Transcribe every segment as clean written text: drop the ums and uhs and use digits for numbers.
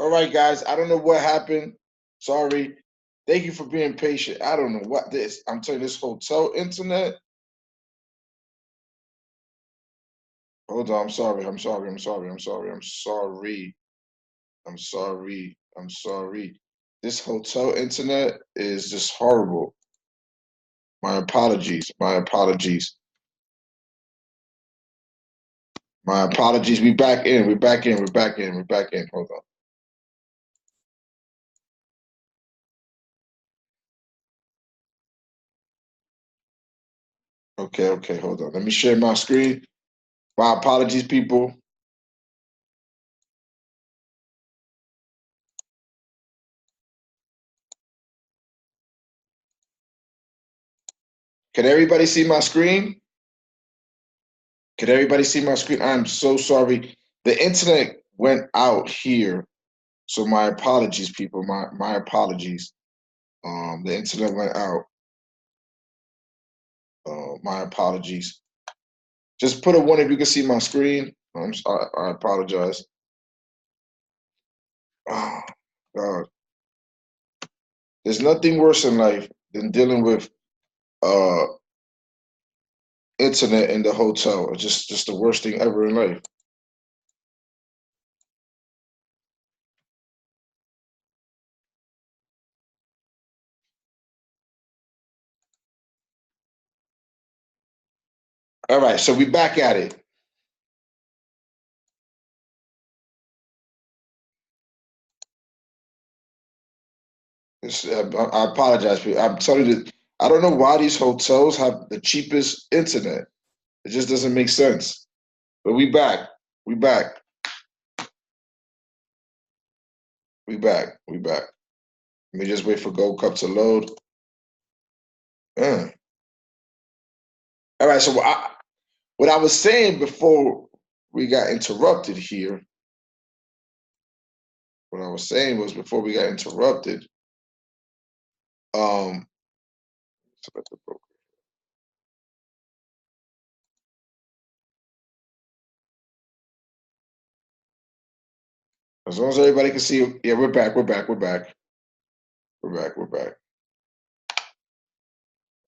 All right, guys. I don't know what happened. Sorry. Thank you for being patient. I don't know what this. I'm telling you, this hotel internet. Hold on. I'm sorry. I'm sorry. I'm sorry. I'm sorry. I'm sorry. I'm sorry. I'm sorry. This hotel internet is just horrible. My apologies. My apologies. My apologies. We back in. We're back in. We're back in. We're back in. Hold on. Okay, okay, hold on. Let me share my screen. My apologies, people. Can everybody see my screen? Can everybody see my screen? I'm so sorry. The internet went out here. So my apologies, people. My apologies. The internet went out. My apologies. Just put a one if you can see my screen. I apologize. Oh, God. There's nothing worse in life than dealing with uh internet in the hotel. It's just the worst thing ever in life. All right, so we back at it. I apologize for you. I'm telling you, I don't know why these hotels have the cheapest internet. It just doesn't make sense. But we back. We back. We back. We back. Let me just wait for Gold Cup to load. Uh. All right. So what I was saying before we got interrupted here, what I was saying was before we got interrupted, um, as long as everybody can see, yeah, we're back. We're back. We're back. We're back. We're back.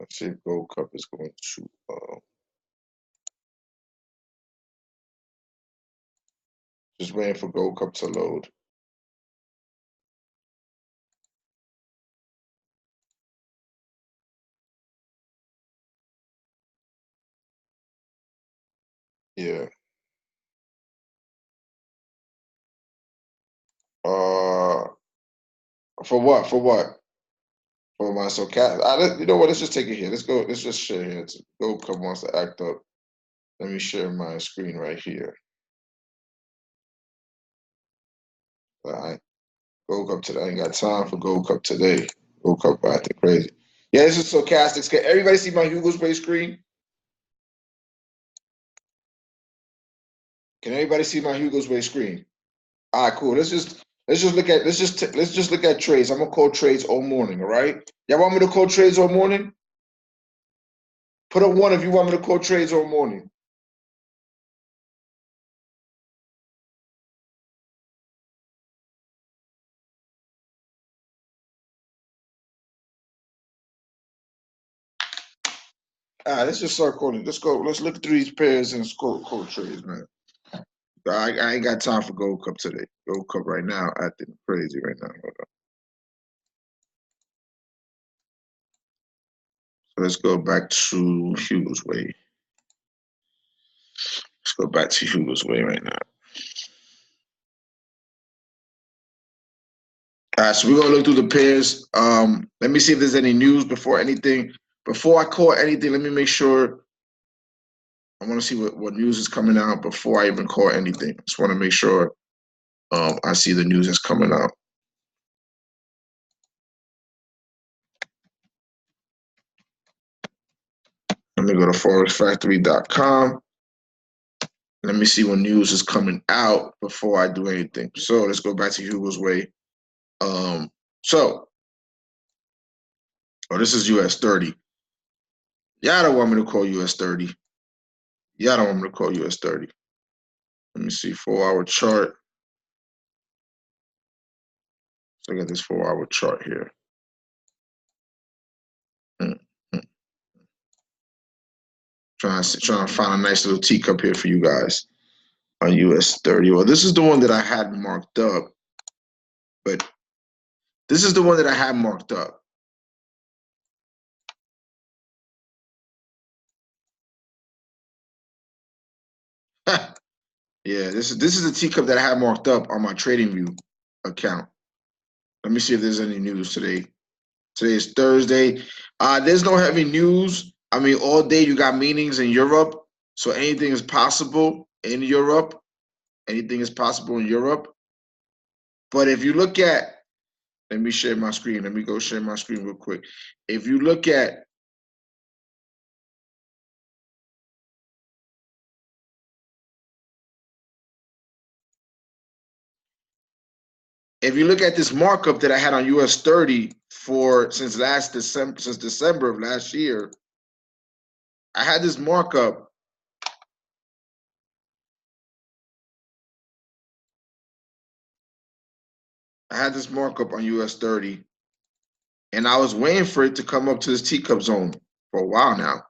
Let's see if Gold Cup is going to. Just waiting for Gold Cup to load. Yeah. Uh, for what? For what? For my so cat. You know what? Let's just take it here. Let's go. Let's just share here. Gold Cup wants to act up. Let me share my screen right here. All right. Gold Cup today. I ain't got time for Gold Cup today. Gold Cup acting crazy. Yeah, this is sarcastic. Can everybody see my Hugo's Way screen? Can everybody see my Hugo's Way screen? All right, cool. Let's just look at trades. I'm gonna call trades all morning. All right. Y'all want me to call trades all morning? Put up one if you want me to call trades all morning. All right, let's just start calling. Let's go. Let's look through these pairs and call trades, man. I ain't got time for Gold Cup today. Gold Cup right now acting crazy right now. Hold on. So let's go back to Hugo's Way. Let's go back to Hugo's Way right now. All right, so we're gonna look through the pairs. Let me see if there's any news before anything. Before I call anything, let me make sure. I want to see what news is coming out before I even call anything. Just want to make sure I see the news that's coming out. Let me go to forexfactory.com. Let me see what news is coming out before I do anything. So let's go back to Hugo's Way. So, this is US 30. Y'all don't want me to call US 30. Y'all don't want me to call US 30. Let me see, 4-hour chart. Look at this 4-hour chart here. Trying to find a nice little teacup here for you guys on US 30. Well, this is the one that I had marked up, but this is the one that I had marked up. Yeah, this is a teacup that I have marked up on my TradingView account. Let me see if there's any news today. Today is Thursday. There's no heavy news. I mean, all day you got meetings in Europe, so anything is possible in Europe. Anything is possible in Europe. But if you look at, let me share my screen. Let me go share my screen real quick. If you look at this markup that I had on US 30 since December of last year, I had this markup. I had this markup on US 30, and I was waiting for it to come up to this teacup zone for a while now.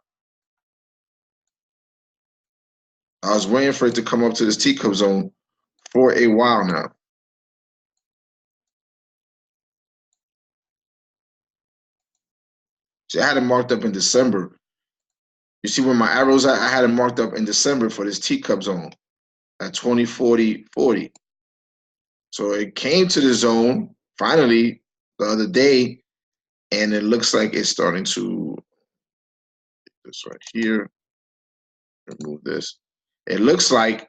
I was waiting for it to come up to this teacup zone for a while now. See, I had it marked up in December. You see where my arrows at? I had it marked up in December for this teacup zone at 2040. So it came to the zone finally the other day, and it looks like it's starting to, this right here, remove this. It looks like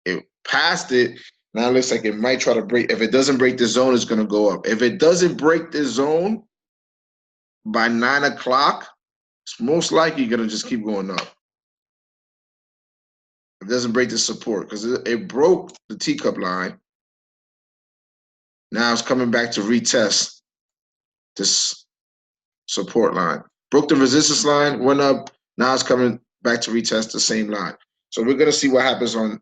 it passed it. Now it looks like it might try to break. If it doesn't break the zone, it's going to go up. If it doesn't break the zone by 9 o'clock, it's most likely going to just keep going up. It doesn't break the support because it broke the teacup line. Now it's coming back to retest this support line. Broke the resistance line, went up. Now it's coming back to retest the same line. So we're gonna see what happens on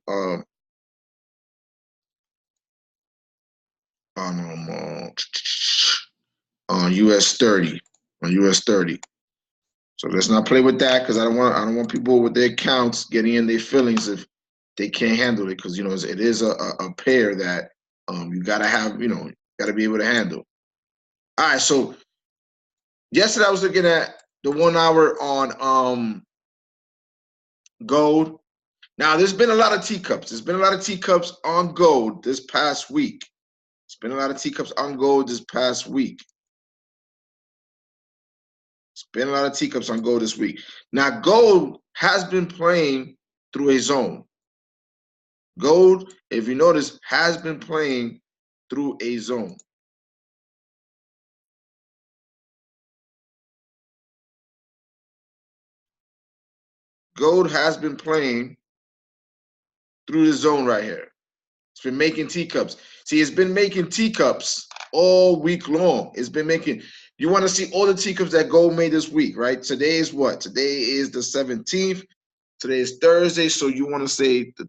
US 30. On US 30. So let's not play with that because I don't want people with their accounts getting in their feelings if they can't handle it, because it is a pair that you gotta have, gotta be able to handle. All right, so yesterday I was looking at the 1 hour on gold. Now there's been a lot of teacups. There's been a lot of teacups on gold this past week. There's been a lot of teacups on gold this past week. It's been a lot of teacups on gold this week. Now gold has been playing through a zone. Gold, if you notice, has been playing through a zone. Gold has been playing through the zone right here. It's been making teacups. See, it's been making teacups all week long. It's been making, you want to see all the teacups that gold made this week, right? Today is what? Today is the 17th. Today is Thursday. So you want to say the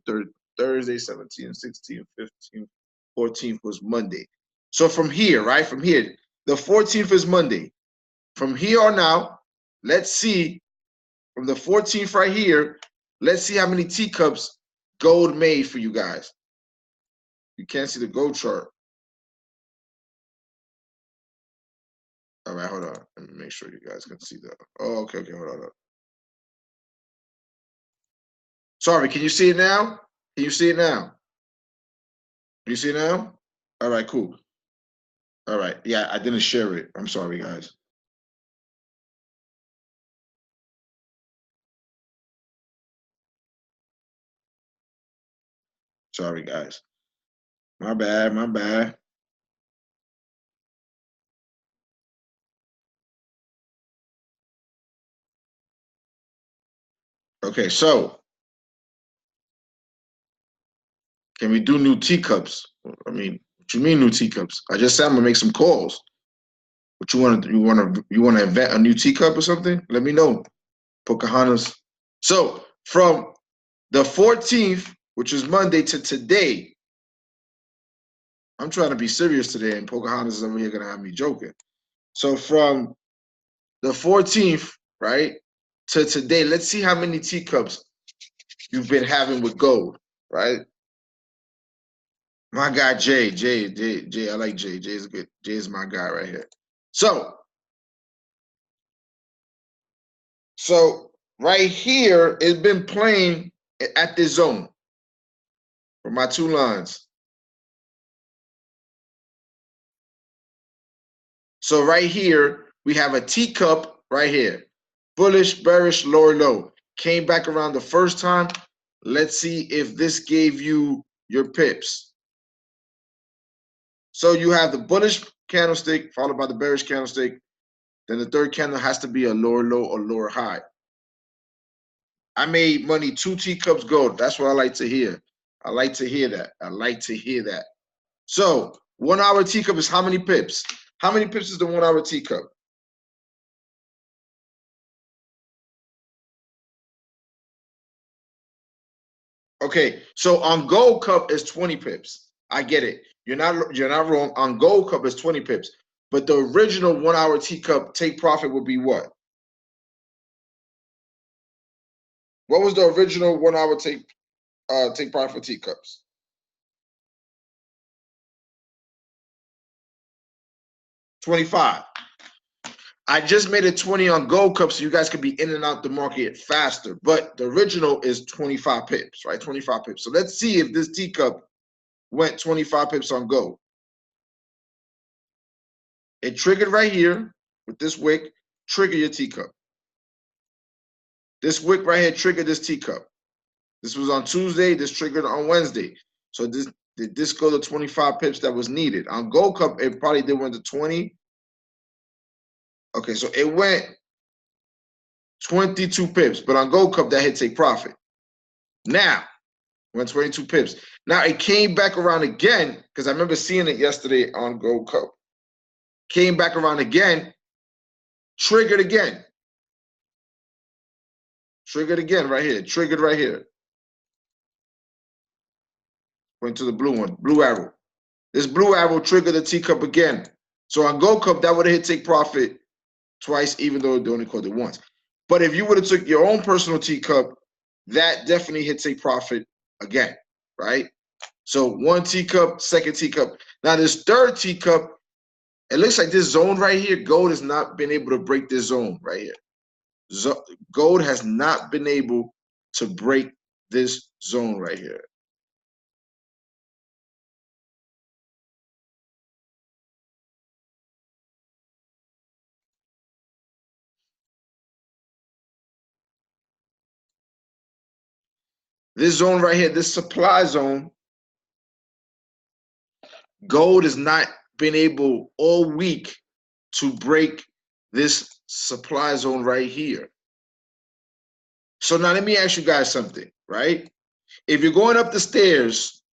Thursday, 17th, 16th, 15th, 14th was Monday. So from here, right? From here, the 14th is Monday. From here on out, let's see, from the 14th right here, let's see how many teacups gold made for you guys. You can't see the gold chart. All right, hold on. Let me make sure you guys can see that. Oh, okay, hold on. Sorry, can you see it now? Can you see it now? Can you see it now? All right, cool. All right, yeah, I didn't share it. I'm sorry, guys. Sorry, guys. My bad, my bad. Okay, so can we do new teacups? I mean, what you mean new teacups? I just said I'm gonna make some calls. What you want to do? You want to invent a new teacup or something? Let me know, Pocahontas. So from the 14th, which is Monday, to today, I'm trying to be serious today, and Pocahontas is over here gonna have me joking. So from the 14th, right, to today, let's see how many teacups you've been having with gold, right? My guy Jay, I like Jay. Jay's good. Jay is my guy right here. So right here, it's been playing at this zone for my two lines. So right here, we have a teacup right here. Bullish, bearish, lower low. Came back around the first time. Let's see if this gave you your pips. So you have the bullish candlestick followed by the bearish candlestick. Then the third candle has to be a lower low or lower high. I made money 2 teacups gold. That's what I like to hear. I like to hear that. I like to hear that. So 1 hour teacup is how many pips? How many pips is the 1 hour teacup? Okay, so on Gold Cup is 20 pips. I get it. You're not wrong. On Gold Cup is 20 pips. But the original 1 hour teacup take profit would be what? What was the original 1 hour take profit for teacups? 25. I just made it 20 on Gold Cup so you guys could be in and out the market faster. But the original is 25 pips, right? 25 pips. So let's see if this teacup went 25 pips on Gold. It triggered right here with this wick. Trigger your teacup. This wick right here triggered this teacup. This was on Tuesday. This triggered on Wednesday. So did this go to 25 pips that was needed? On Gold Cup, it probably did went to 20. Okay, so it went 22 pips. But on Gold Cup, that hit take profit. Now, went 22 pips. Now, it came back around again, because I remember seeing it yesterday on Gold Cup. Came back around again, triggered again. Triggered again right here. Triggered right here. Went to the blue one, blue arrow. This blue arrow triggered the teacup again. So on Gold Cup, that would have hit take profit twice, even though they only called it once. But if you would have took your own personal teacup, that definitely hit take profit again, right? So 1 teacup, 2nd teacup. Now this 3rd teacup, it looks like this zone right here, gold has not been able to break this zone right here. Gold has not been able to break this zone right here. This zone right here, this supply zone, gold has not been able all week to break this supply zone right here. So now let me ask you guys something, right? If you're going up the stairs,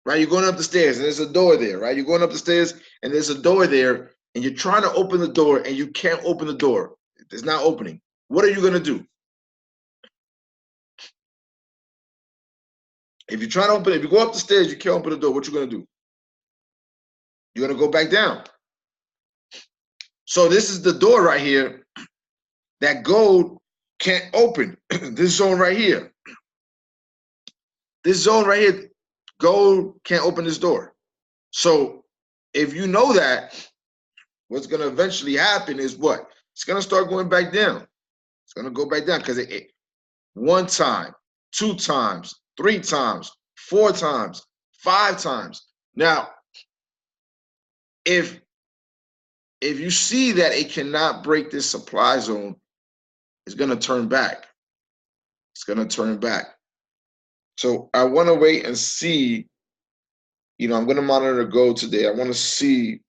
right? You're going up the stairs and there's a door there, right? You're going up the stairs and there's a door there and you're trying to open the door and you can't open the door. It's not opening. What are you going to do? If you're trying to open it, if you go up the stairs, you can't open the door, what you going to do? You're going to go back down. So this is the door right here that gold can't open. This zone right here. This zone right here, gold can't open this door. So if you know that, what's going to eventually happen is what? It's going to start going back down. It's going to go back down because it 1 time, 2 times, 3 times, 4 times, 5 times. Now, if you see that it cannot break this supply zone, it's going to turn back. It's going to turn back. So I want to wait and see, I'm going to monitor gold today. I want to see,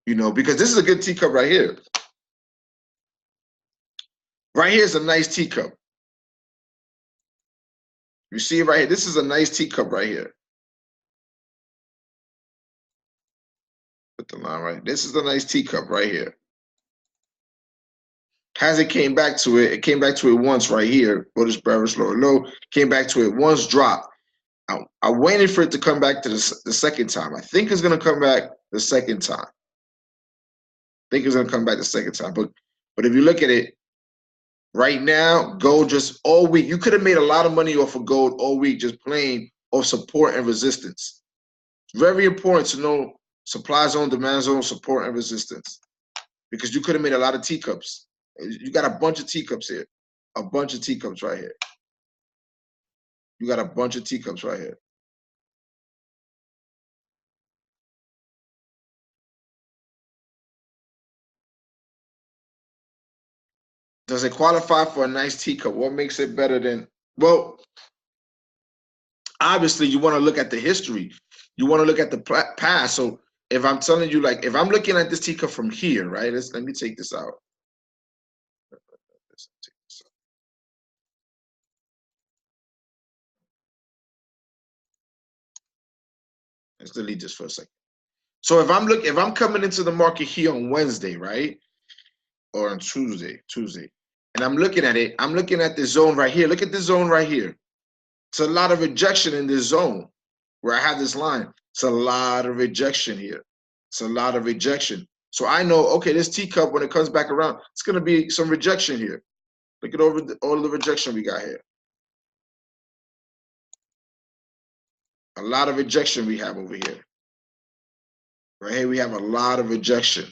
because this is a good teacup right here. Right here is a nice teacup. You see it right here. This is a nice teacup right here. Put the line right. This is a nice teacup right here. Has it came back to it? It came back to it once right here. Bullish, bearish, lower, low. Came back to it once, dropped. I'm waiting for it to come back to the second time. I think it's gonna come back the second time. I think it's gonna come back the second time. But if you look at it right now, gold just all week. You could have made a lot of money off of gold all week just playing off support and resistance. It's very important to know supply zone, demand zone, support and resistance, because you could have made a lot of teacups. You got a bunch of teacups here, a bunch of teacups right here. You got a bunch of teacups right here. Does it qualify for a nice teacup? What makes it better than, well, obviously you want to look at the history. You want to look at the past. So if I'm telling you, like, if I'm looking at this teacup from here, right? Let me take this out. Let's delete this for a second. So if I'm coming into the market here on Wednesday, right? Or on Tuesday, and I'm looking at it, I'm looking at this zone right here. Look at this zone right here. It's a lot of rejection in this zone where I have this line. It's a lot of rejection here. It's a lot of rejection. So I know, okay, this teacup, when it comes back around, it's going to be some rejection here. Look at all the rejection we got here. A lot of rejection we have over here. Right here, we have a lot of rejection.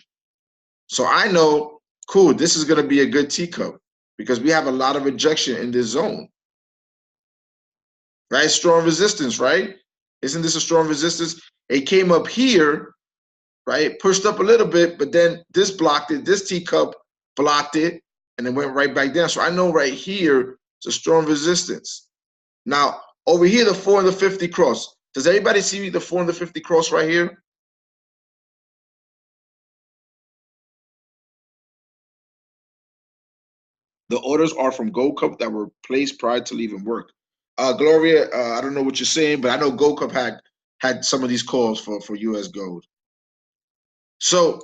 So I know, cool, this is going to be a good teacup because we have a lot of rejection in this zone. Right? Strong resistance, right? Isn't this a strong resistance? It came up here, right? Pushed up a little bit, but then this blocked it. This teacup blocked it, and it went right back down. So I know right here it's a strong resistance. Now, over here, the 4 and the 50 cross. Does everybody see the 4 and the 50 cross right here? The orders are from Gold Cup that were placed prior to leaving work. Gloria, I don't know what you're saying, but I know Gold Cup had some of these calls for US Gold. So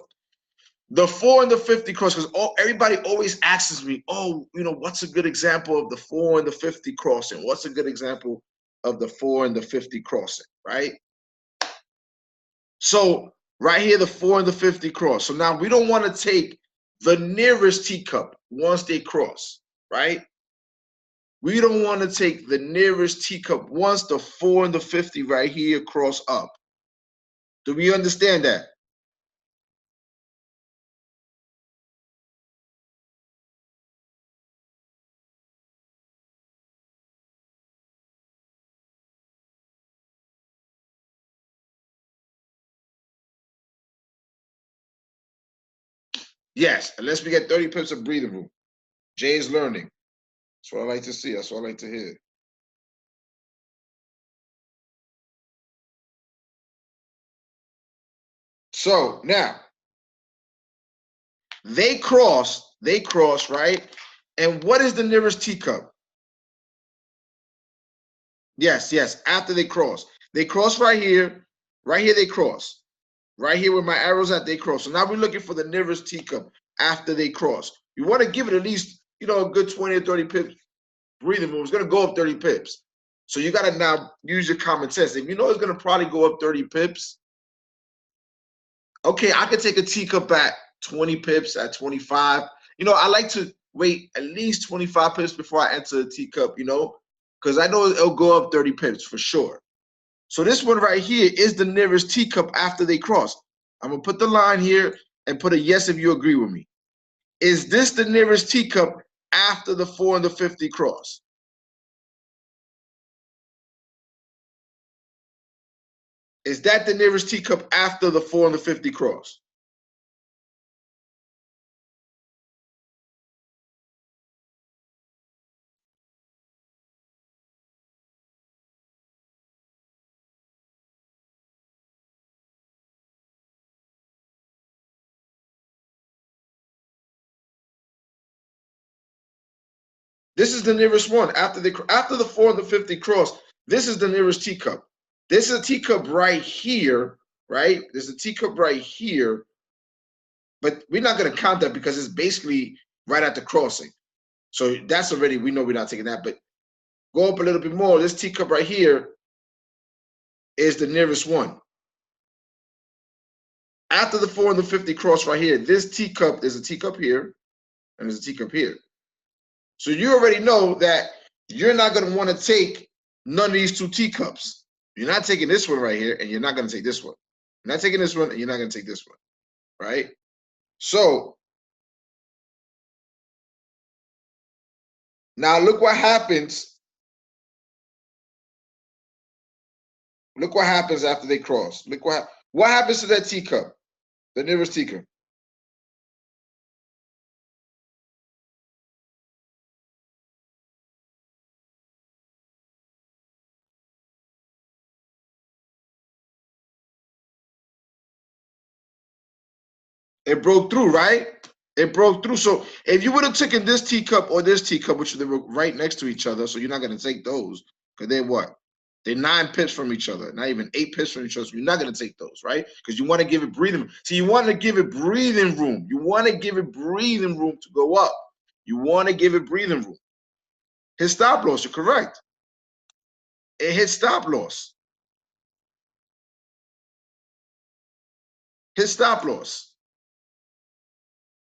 the 4 and the 50 cross, because everybody always asks me, oh, what's a good example of the 4 and the 50 crossing? What's a good example of the 4 and the 50 crossing, right? So right here, the 4 and the 50 cross. So now we don't want to take the nearest teacup once they cross, right? We don't want to take the nearest teacup once the 4 and the 50 right here cross up. Do we understand that? Yes, unless we get 30 pips of breathing room. Jay is learning. That's what I like to see. That's what I like to hear. So now they cross, right? And what is the nearest teacup? Yes, after they cross. They cross right here they cross. Right here where my arrow's at, they cross. So now we're looking for the nearest teacup after they cross. You want to give it at least, a good 20 or 30 pips breathing room. It's going to go up 30 pips. So you got to now use your common sense. If you know it's going to probably go up 30 pips, okay, I could take a teacup at 20 pips, at 25. I like to wait at least 25 pips before I enter the teacup, because I know it'll go up 30 pips for sure. So this one right here is the nearest teacup after they cross. I'm going to put the line here and put a yes if you agree with me. Is this the nearest teacup after the 4 and the 50 cross? Is that the nearest teacup after the 4 and the 50 cross? This is the nearest one after the 4 and the 50 cross. This is the nearest teacup. This is a teacup right here, right? There's a teacup right here, but we're not going to count that because it's basically right at the crossing. So that's already, we know we're not taking that, but go up a little bit more. This teacup right here, is the nearest one. After the 450 cross right here, this teacup, there's a teacup here, and there's a teacup here. So you already know that you're not going to want to take none of these two teacups. You're not taking this one right here, and you're not going to take this one. You're not taking this one, and you're not going to take this one, right? So now look what happens. Look what happens after they cross. Look what happens to that teacup, the nearest teacup. It broke through, right? It broke through. So if you would have taken this teacup or this teacup, which they were right next to each other, so you're not going to take those because they're what? They're 9 pips from each other, not even 8 pips from each other. So you're not going to take those, right? Because you want to give it breathing. So you want to give it breathing room. You want to give it breathing room to go up. You want to give it breathing room. Hit stop loss. You're correct. It hit stop loss. Hit stop loss.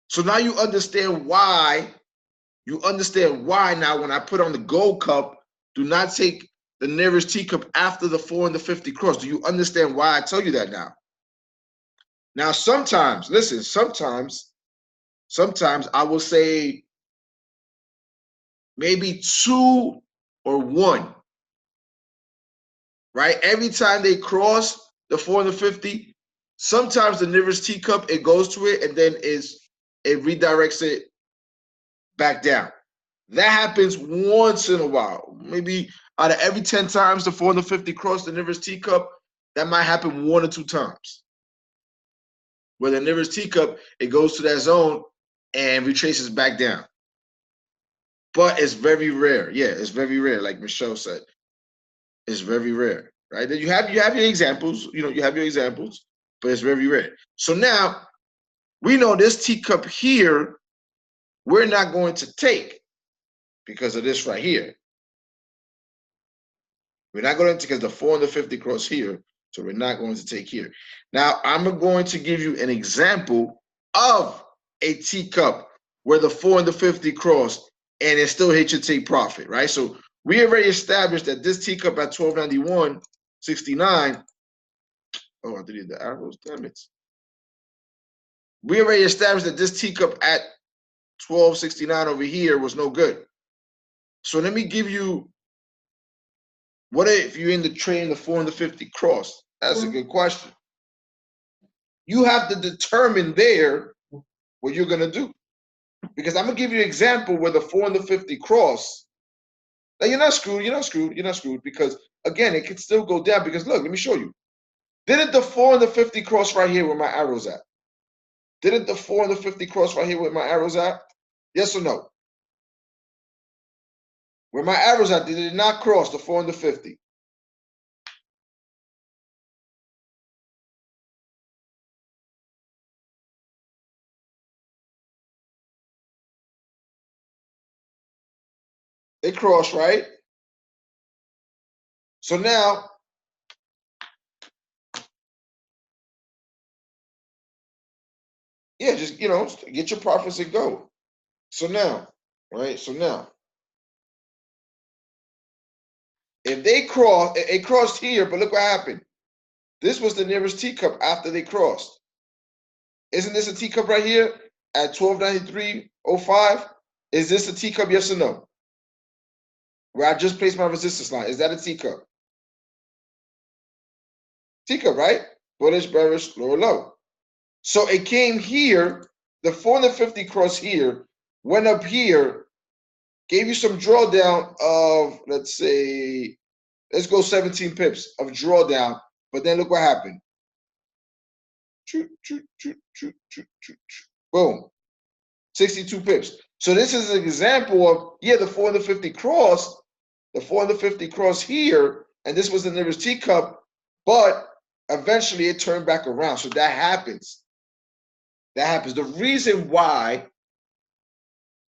So now you understand why. You understand why now when I put on the gold cup, do not take the nearest teacup after the 4 and the 50 cross. Do you understand why I tell you that now? Now, sometimes, listen, sometimes I will say maybe 2 or 1, right? Every time they cross the 4 and the 50, sometimes the nearest teacup, it goes to it and then it redirects it back down. That happens once in a while. Maybe out of every 10 times the 4 and the 50 cross the nearest teacup, that might happen 1 or 2 times. Where the nearest teacup, it goes to that zone and retraces back down. But it's very rare. Yeah, it's very rare, like Michelle said. It's very rare, right? Then you have your examples, you have your examples, but it's very rare. So now we know this teacup here, we're not going to take because of this right here. We're not going to take because the 4 and the 50 cross here, so we're not going to take here. Now, I'm going to give you an example of a teacup where the 4 and the 50 cross and it still hit your take profit, right? So we already established that this teacup at 1291.69. Oh, I deleted the arrows, damn it. We already established that this teacup at 1269 over here was no good. So let me give you, what if you're in the trade the 4 and the 50 cross? That's a good question. You have to determine there what you're going to do. Because I'm going to give you an example where the 4 and the 50 cross. Now, you're not screwed, because, again, it could still go down. Because, look, let me show you. Didn't the 4 and the 50 cross right here where my arrow's at? Didn't the 4 and the 50 cross right here where my arrow's at? Yes or no? Where my arrow's at, did it not cross the 4 and the 50? It crossed, right? So now, yeah, just, get your profits and go. So now, right? So now, if they cross, it crossed here, but look what happened. This was the nearest teacup after they crossed. Isn't this a teacup right here at 1293.05? Is this a teacup, yes or no? Where I just placed my resistance line. Is that a teacup? Teacup, right? Bullish, bearish, lower, low. So it came here, the 450 cross here, went up here, gave you some drawdown of, let's say, let's go 17 pips of drawdown. But then look what happened. Boom. 62 pips. So this is an example of, yeah, the 450 cross, the 450 cross here, and this was the nearest teacup, but eventually it turned back around. So that happens. That happens. The reason why,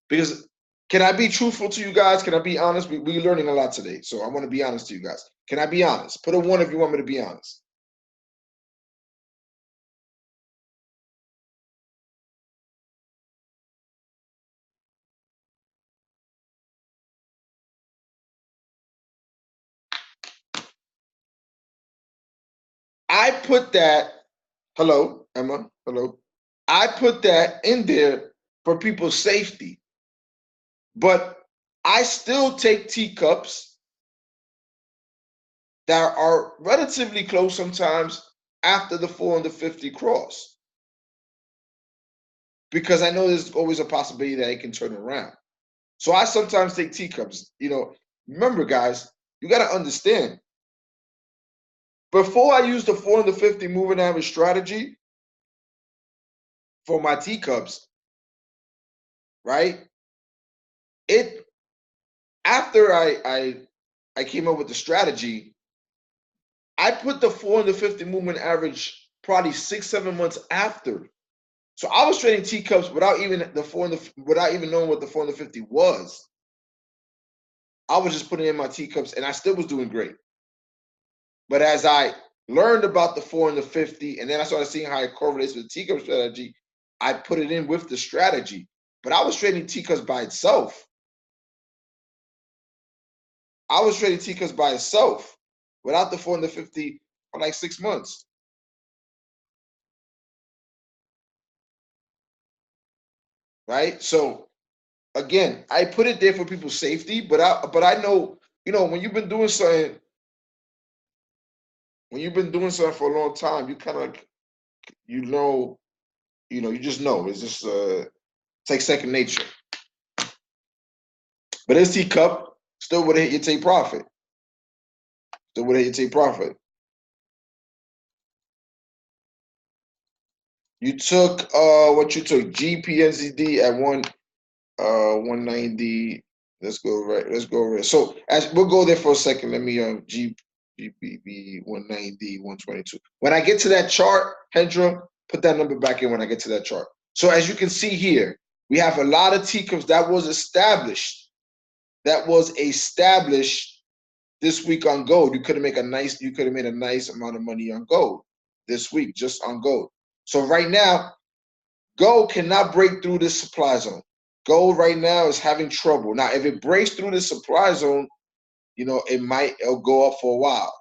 because can I be truthful to you guys? Can I be honest? We're learning a lot today. So I want to be honest to you guys. Can I be honest? Put a 1 if you want me to be honest. I put that, hello, Emma, hello. I put that in there for people's safety. But I still take teacups that are relatively close sometimes after the 450 cross. Because I know there's always a possibility that it can turn around. So I sometimes take teacups. Remember, guys, you got to understand. Before I use the 450 moving average strategy for my teacups, right? After I came up with the strategy, I put the 450 movement average probably 6-7 months after. So I was trading teacups without even knowing what the 450 was. I was just putting in my teacups, and I still was doing great. But as I learned about the 450, and then I started seeing how it correlates with the teacup strategy, I put it in with the strategy. But I was trading teacups by itself. I was trading teacups by itself without the 450 for like 6 months. Right? So again, I put it there for people's safety, but I know, when you've been doing something for a long time, you kind of you just know. It's just it's like second nature. But this teacup still would have hit your take profit. Still would have hit your take profit. You took what you took, GPNZD at 190. Let's go right. So as we'll go there for a second. Let me GBB 190, 122. When I get to that chart, Hendra, put that number back in when I get to that chart. So as you can see here, we have a lot of teacups that was established. This week on gold. You could have made a nice amount of money on gold this week, just on gold. So right now, gold cannot break through this supply zone. Gold right now is having trouble. Now, if it breaks through the supply zone, it'll go up for a while,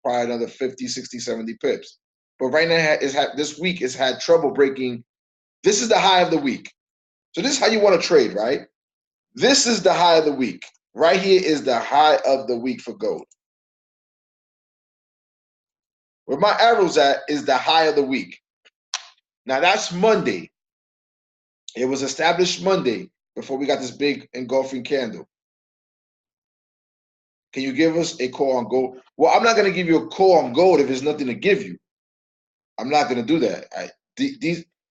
probably another 50, 60, 70 pips. But right now, this week it's had trouble breaking. This is the high of the week. So this is how you want to trade, right? This is the high of the week. Right here is the high of the week for gold. Where my arrow's at is the high of the week. Now that's Monday. It was established Monday before we got this big engulfing candle. Can you give us a call on gold? Well, I'm not going to give you a call on gold if there's nothing to give you. I'm not going to do that.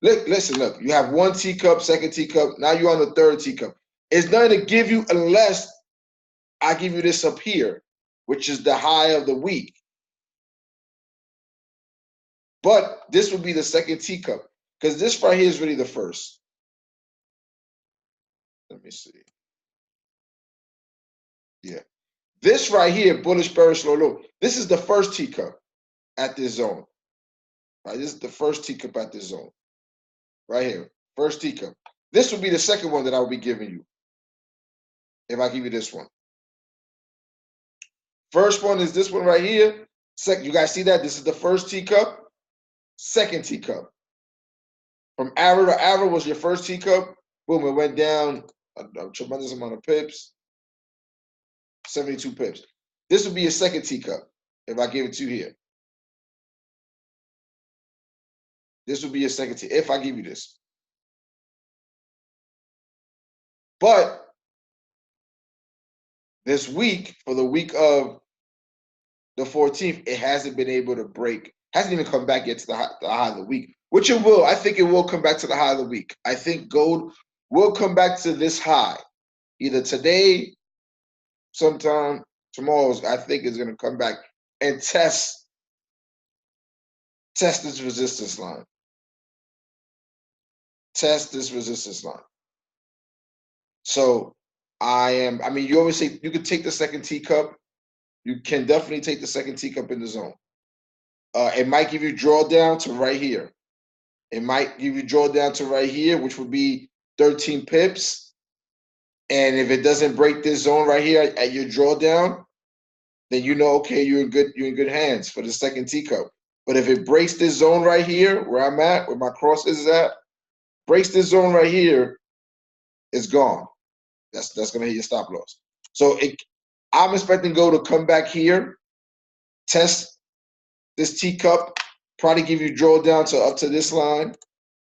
Look. You have one teacup, second teacup. Now you're on the third teacup. It's nothing to give you unless I give you this up here, which is the high of the week. But this would be the second teacup because this right here is really the first. Let me see. Yeah. This right here, bullish, bearish, low. This is the first teacup at this zone. Right? This is the first teacup at this zone. Right here. First teacup. This would be the second one that I would be giving you if I give you this one. First one is this one right here. Second, you guys see that? This is the first teacup. Second teacup. From arrow to arrow was your first teacup. Boom, it went down a tremendous amount of pips. 72 pips. This would be a second teacup if I give it to you here. This would be a second teacup if I give you this. But this week, for the week of the 14th, it hasn't been able to break. Hasn't even come back yet to the high of the week, which it will. I think it will come back to the high of the week. I think gold will come back to this high, either today, sometime tomorrow. I think it's going to come back and test this resistance line. Test this resistance line. So you always say you could take the second teacup you can definitely take the second teacup in the zone. It might give you drawdown to right here. It might give you drawdown to right here, which would be 13 pips. And if it doesn't break this zone right here at your drawdown, then you know, okay, you're in good hands for the second teacup. But if it breaks this zone right here, where I'm at, where my cross is at, breaks this zone right here, it's gone. That's gonna hit your stop loss. So I'm expecting gold to come back here, test this teacup, probably give you drawdown to up to this line,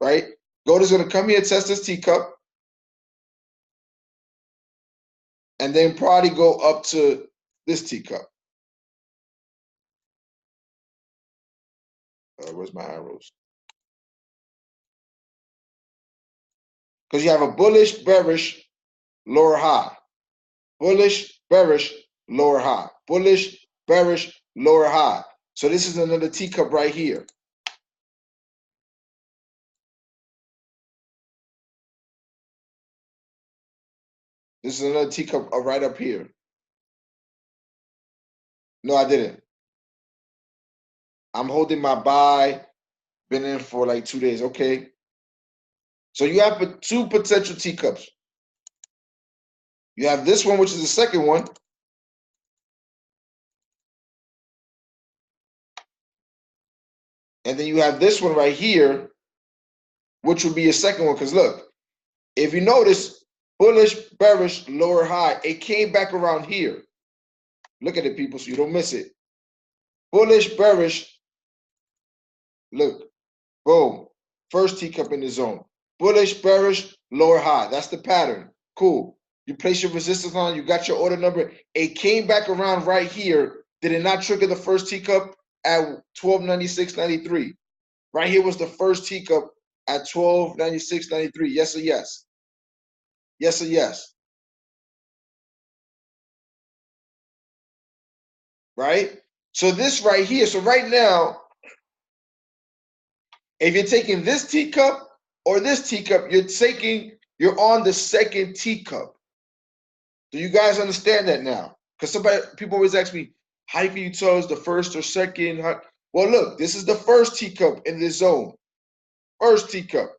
right? Gold is gonna come here, test this teacup, and then probably go up to this teacup. Where's my arrows? Because you have a bullish, bearish, lower high. Bullish, bearish, lower high. Bullish, bearish, lower high. So this is another teacup right here. This is another teacup right up here. No, I didn't. I'm holding my buy. Been in for like 2 days. Okay. So you have two potential teacups. You have this one, which is the second one. And then you have this one right here, which would be your second one. Because look, if you notice, bullish, bearish, lower high, it came back around here. Look at it, people, so you don't miss it. Bullish, bearish, look, boom. First teacup in the zone. Bullish, bearish, lower high. That's the pattern. Cool. You place your resistance on, you got your order number. It came back around right here. Did it not trigger the first teacup at 1296.93? Right here was the first teacup at 1296.93. Yes or yes? Yes or yes? Right? So this right here, so right now, if you're taking this teacup or this teacup, you're on the second teacup. Do you guys understand that now? Because people always ask me, how can you tell it's the first or second? Well, look, this is the first teacup in this zone. First teacup.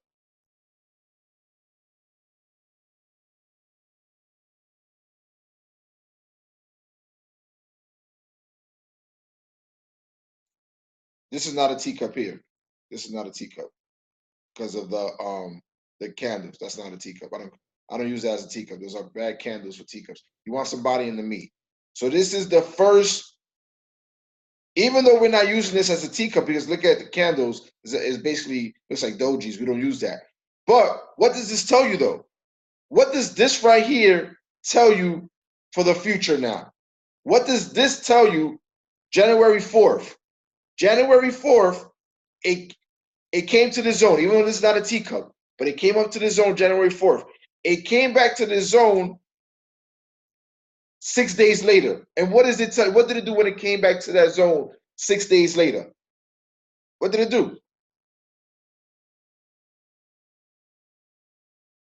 This is not a teacup here. This is not a teacup because of the candles. That's not a teacup. I don't use that as a teacup. Those are bad candles for teacups. You want some body in the meat. So this is the first. Even though we're not using this as a teacup, because look at the candles, it's basically looks like dojis. We don't use that. But what does this tell you though? What does this right here tell you for the future now? What does this tell you January 4th? January 4th, it came to the zone, even though this is not a teacup, but it came up to the zone January 4th. It came back to the zone 6 days later. And what does it tell you? What did it do when it came back to that zone 6 days later? What did it do?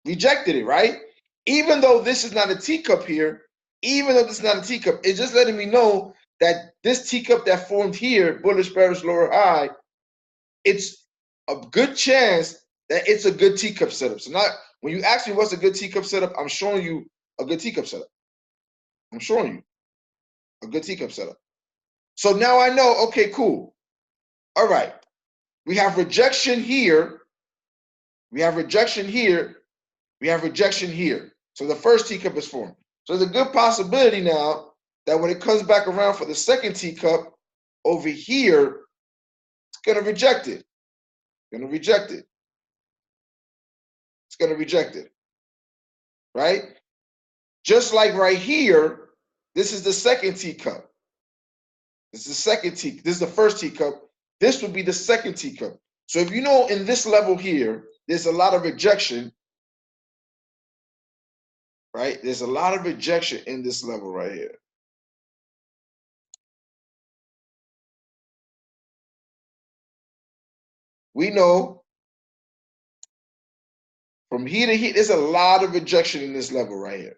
Rejected it, right? Even though this is not a teacup here, even though this is not a teacup, it's just letting me know that this teacup that formed here, bullish, bearish, lower high, it's a good chance that it's a good teacup setup. So not when you ask me what's a good teacup setup, I'm showing you a good teacup setup. I'm showing you a good teacup setup. So now I know, okay, cool. All right. We have rejection here. We have rejection here. We have rejection here. So the first teacup is formed. So there's a good possibility now that when it comes back around for the second teacup over here, it's going to reject it. Going to reject it. It's going to reject it. Right? Just like right here, this is the second teacup. This is the second teacup. This is the first teacup. This would be the second teacup. So if you know in this level here, there's a lot of rejection, right? There's a lot of rejection in this level right here. We know from here to here, there's a lot of rejection in this level right here.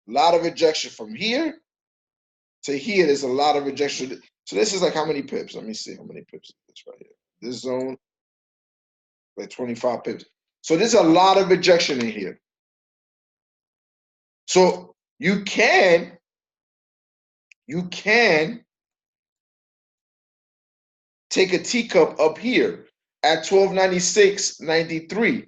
A lot of rejection from here to here, there's a lot of rejection. So this is like how many pips? Let me see how many pips it's right here. This zone, like 25 pips. So there's a lot of rejection in here. So you can take a teacup up here at 1296.93.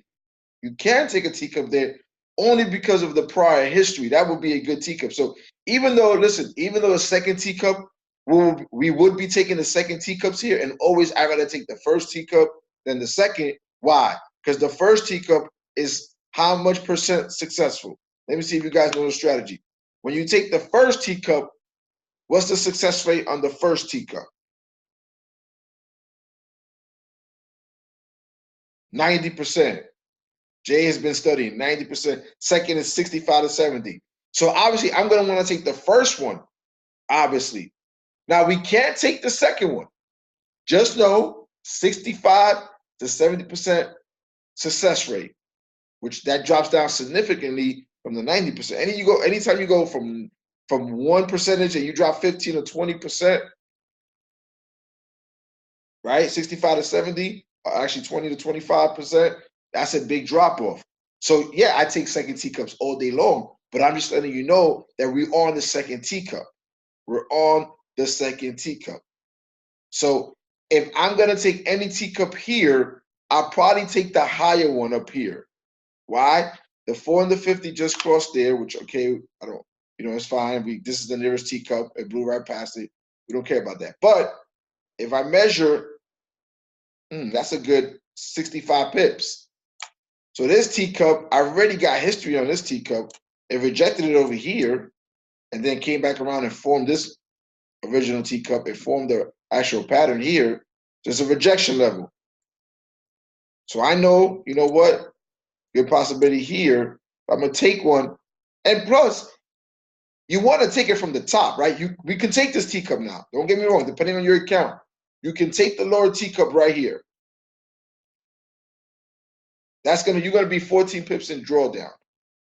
You can take a teacup there only because of the prior history. That would be a good teacup. So even though, listen, even though a second teacup, we would be taking the second teacups here, and always I gotta take the first teacup, then the second. Why? Because the first teacup is how much percent successful. Let me see if you guys know the strategy. When you take the first teacup, what's the success rate on the first teacup? 90%. Jay has been studying 90%. Second is 65 to 70. So obviously, I'm going to want to take the first one, obviously. Now, we can't take the second one. Just know 65 to 70% success rate, which that drops down significantly from the 90%. Anytime you go from 1% and you drop 15 or 20%, right? 65 to 70, or actually 20 to 25%, that's a big drop off. So yeah, I take second teacups all day long, but I'm just letting you know that we're on the second teacup. We're on the second teacup. So if I'm gonna take any teacup here, I'll probably take the higher one up here. Why? The 4 and the 50 just crossed there, which okay, I don't, it's fine. This is the nearest teacup. It blew right past it. We don't care about that. But if I measure, that's a good 65 pips. So this teacup, I already got history on this teacup. It rejected it over here and then came back around and formed this original teacup. It formed the actual pattern here. There's a rejection level. So I know, you know what? Good possibility here. I'm going to take one. And plus, you want to take it from the top, right? We can take this teacup now. Don't get me wrong. Depending on your account, you can take the lower teacup right here. You're gonna be 14 pips in drawdown.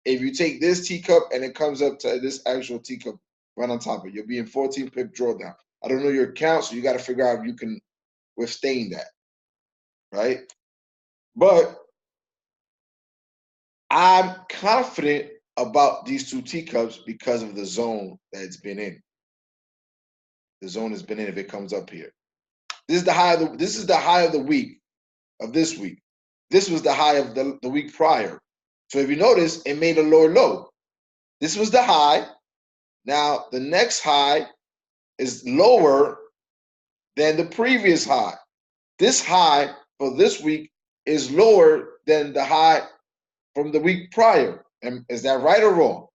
If you take this teacup and it comes up to this actual teacup right on top of it, you'll be in 14 pip drawdown. I don't know your account, so you got to figure out if you can withstand that, right? But I'm confident about these two teacups because of the zone that it's been in. The zone has been in if it comes up here. This is the high of the week of this week. This was the high of the week prior. So if you notice, it made a lower low. This was the high. Now the next high is lower than the previous high. This high for this week is lower than the high from the week prior. And is that right or wrong?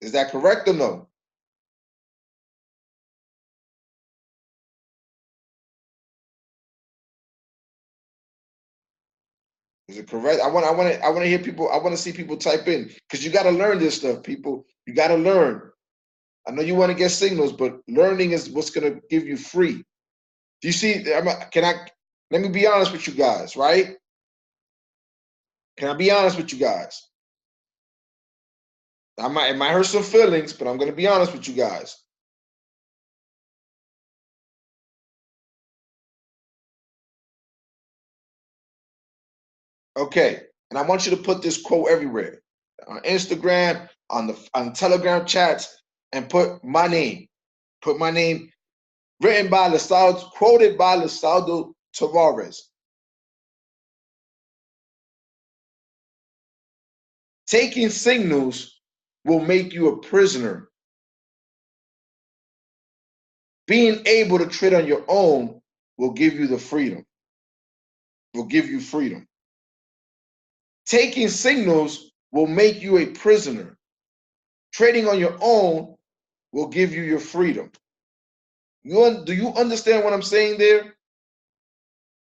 Is that correct or no? Is it correct? I want to hear people. I want to see people type in because you got to learn this stuff, people. You got to learn. I know you want to get signals, but learning is what's going to give you free. Do you see? Let me be honest with you guys, right? Can I be honest with you guys? It might hurt some feelings, but I'm going to be honest with you guys. Okay, and I want you to put this quote everywhere, on Instagram, on Telegram chats, and put my name. Put my name, written by Lisaldo, quoted by Lisaldo Tavarez. Taking signals will make you a prisoner. Being able to trade on your own will give you the freedom. Will give you freedom. Taking signals will make you a prisoner. Trading on your own will give you your freedom. Do you understand what I'm saying there?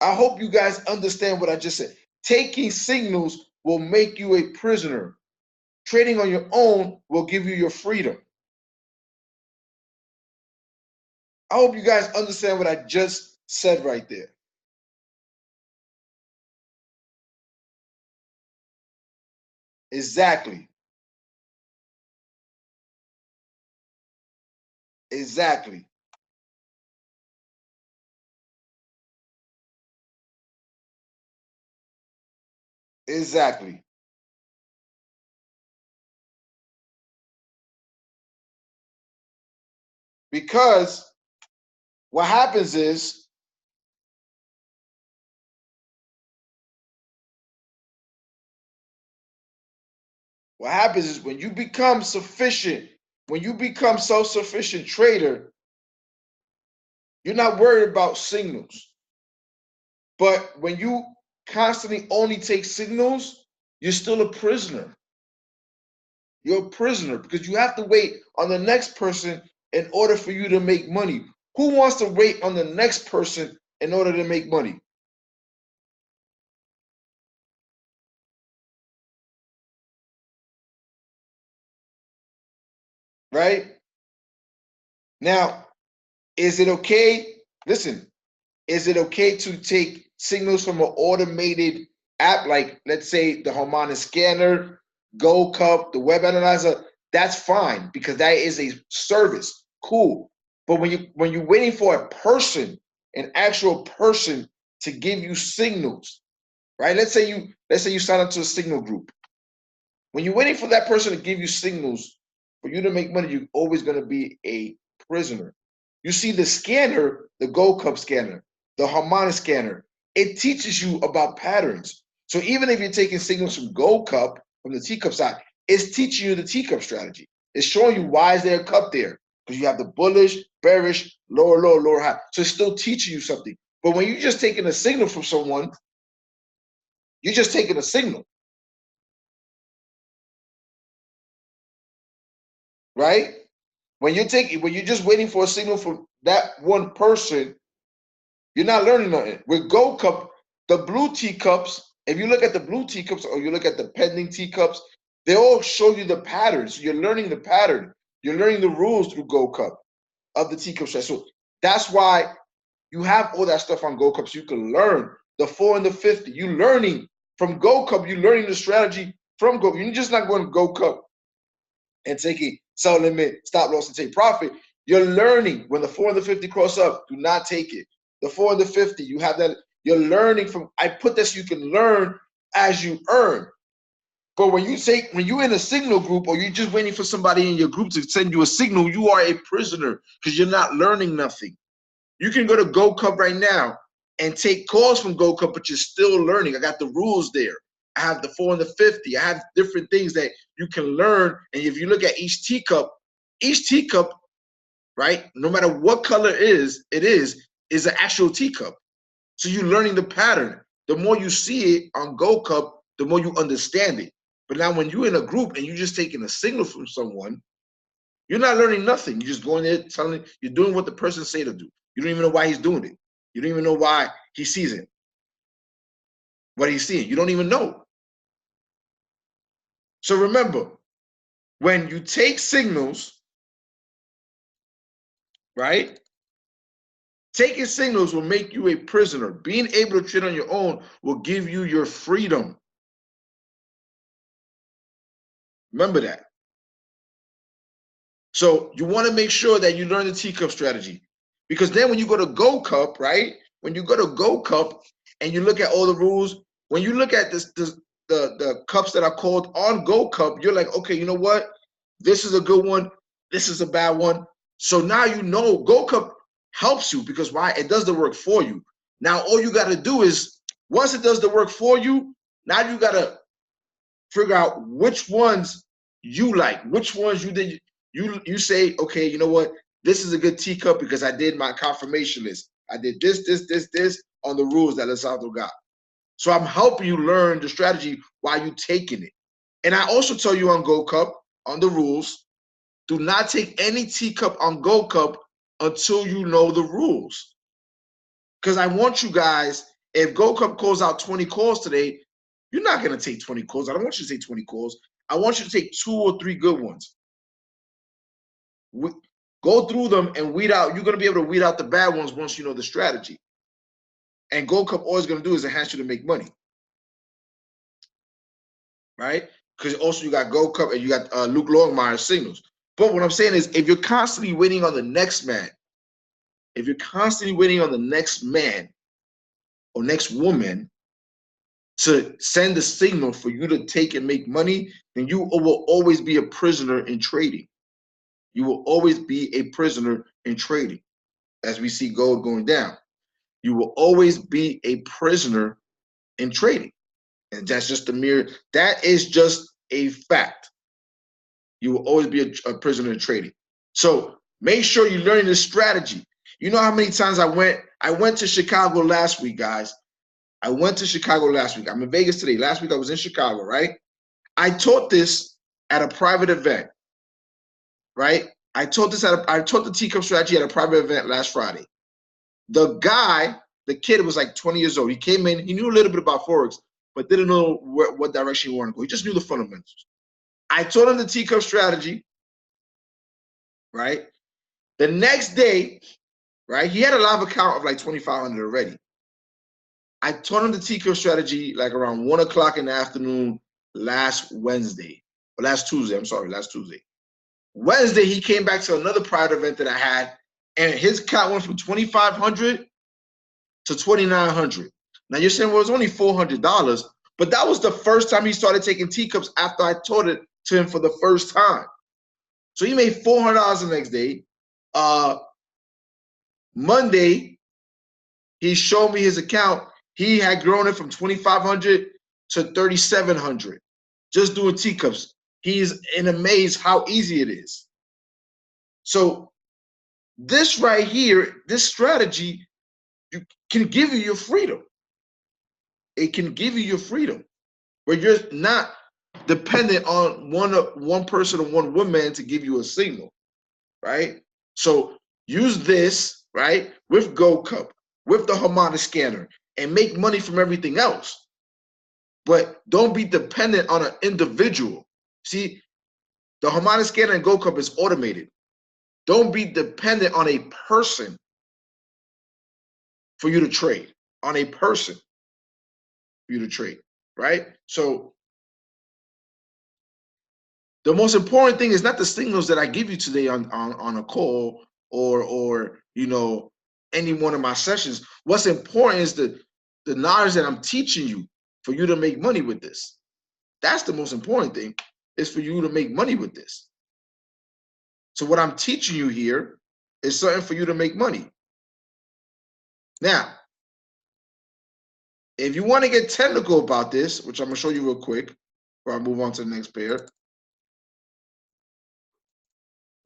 I hope you guys understand what I just said. Taking signals will make you a prisoner. Trading on your own will give you your freedom. I hope you guys understand what I just said right there. Exactly. Exactly. Exactly. Because what happens is when you become sufficient, when you become self-sufficient trader, you're not worried about signals. But when you constantly only take signals, you're still a prisoner. You're a prisoner because you have to wait on the next person in order for you to make money. Who wants to wait on the next person in order to make money? Right? Now, is it okay? Listen, is it okay to take signals from an automated app like, let's say, the Harmonic Scanner, Gold Cup, the Web Analyzer? That's fine because that is a service. Cool. But when you're waiting for a person, an actual person to give you signals, right? Let's say you sign up to a signal group. When you're waiting for that person to give you signals for you to make money, you're always going to be a prisoner. You see, the scanner, the Gold Cup scanner, the Harmonic scanner, it teaches you about patterns. So even if you're taking signals from Gold Cup, from the teacup side, it's teaching you the teacup strategy. It's showing you why is there a cup there? Because you have the bullish, bearish, lower, lower, lower, high. So it's still teaching you something. But when you're just taking a signal from someone, you're just taking a signal, right? When you're just waiting for a signal from that one person, you're not learning nothing. With Gold Cup, the blue teacups, if you look at the blue teacups or you look at the pending teacups, they all show you the patterns. You're learning the pattern. You're learning the rules through Gold Cup of the teacup set. So that's why you have all that stuff on Gold Cup so you can learn the 4 and the 50. You're learning from Gold Cup. You're learning the strategy from Gold. You're just not going to Gold Cup and taking sell limit, stop loss, and take profit. You're learning when the 4 and the 50 cross up, do not take it. The 4 and the 50, you have that. You're learning from, I put this so you can learn as you earn. But when you're in a signal group or you're just waiting for somebody in your group to send you a signal, you are a prisoner because you're not learning nothing. You can go to Go Cup right now and take calls from Go Cup, but you're still learning. I got the rules there. I have the 4 and the 50. I have different things that you can learn. And if you look at each teacup, right, no matter what color it is an actual teacup. So you're learning the pattern. The more you see it on Go Cup, the more you understand it. But now when you're in a group and you're just taking a signal from someone, you're not learning nothing. You're just going there telling, you're doing what the person say to do. You don't even know why he's doing it. You don't even know why he sees it, what he's seeing. You don't even know. So remember, when you take signals, right? Taking signals will make you a prisoner. Being able to trade on your own will give you your freedom. Remember that. So you want to make sure that you learn the teacup strategy. Because then when you go to Go Cup, right? When you go to Go Cup and you look at all the rules, when you look at the cups that are called on Go Cup, you're like, okay, you know what? This is a good one. This is a bad one. So now you know Go Cup helps you because why? It does the work for you. Now all you got to do is once it does the work for you, now you got to figure out which ones you like, which ones you did. You say, okay, you know what? This is a good teacup because I did my confirmation list. I did this on the rules that Lisaldo got. So I'm helping you learn the strategy while you taking it. And I also tell you on Go Cup, on the rules, do not take any teacup on Go Cup until you know the rules. Because I want you guys, if Go Cup calls out 20 calls today, you're not going to take 20 calls. I don't want you to take 20 calls. I want you to take 2 or 3 good ones. Go through them and weed out. You're going to be able to weed out the bad ones once you know the strategy. And Gold Cup all it's going to do is enhance you to make money. Right? Because also you got Gold Cup and you got Luke Longmire's signals. But what I'm saying is, if you're constantly waiting on the next man, if you're constantly waiting on the next man or next woman to send a signal for you to take and make money, then you will always be a prisoner in trading. You will always be a prisoner in trading. As we see gold going down, you will always be a prisoner in trading. And that's just that is just a fact. You will always be a prisoner in trading. So make sure you're learning this strategy. You know how many times I went to Chicago last week, guys. I went to Chicago last week. I'm in Vegas today. Last week I was in Chicago, right? I taught this at a private event, right? I taught the teacup strategy at a private event last Friday. The guy, the kid was like 20 years old. He came in, he knew a little bit about Forex, but didn't know what direction he wanted to go. He just knew the fundamentals. I taught him the teacup strategy, right? The next day, right, he had a live account of like 2,500 already. I taught him the teacup strategy like around 1 o'clock in the afternoon last Tuesday. Last Tuesday. Wednesday, he came back to another private event that I had, and his account went from 2,500 to 2,900. Now you're saying, well, it's only $400, but that was the first time he started taking teacups after I taught it to him for the first time. So he made $400 the next day. Monday, he showed me his account. He had grown it from 2,500 to 3,700 just doing teacups. He's in amaze how easy it is. So this right here, this strategy, can give you your freedom. It can give you your freedom where you're not dependent on one person or one woman to give you a signal, right? So use this, right, with Gold Cup, with the harmonic scanner, and make money from everything else. But don't be dependent on an individual. See, the harmonic scanner and Gold Cup is automated. Don't be dependent on a person for you to trade, on a person for you to trade, right? So the most important thing is not the signals that I give you today on a call or you know, any one of my sessions. What's important is the knowledge that I'm teaching you for you to make money with this. That's the most important thing, is for you to make money with this. So what I'm teaching you here is something for you to make money. Now, if you want to get technical about this, which I'm going to show you real quick before I move on to the next pair.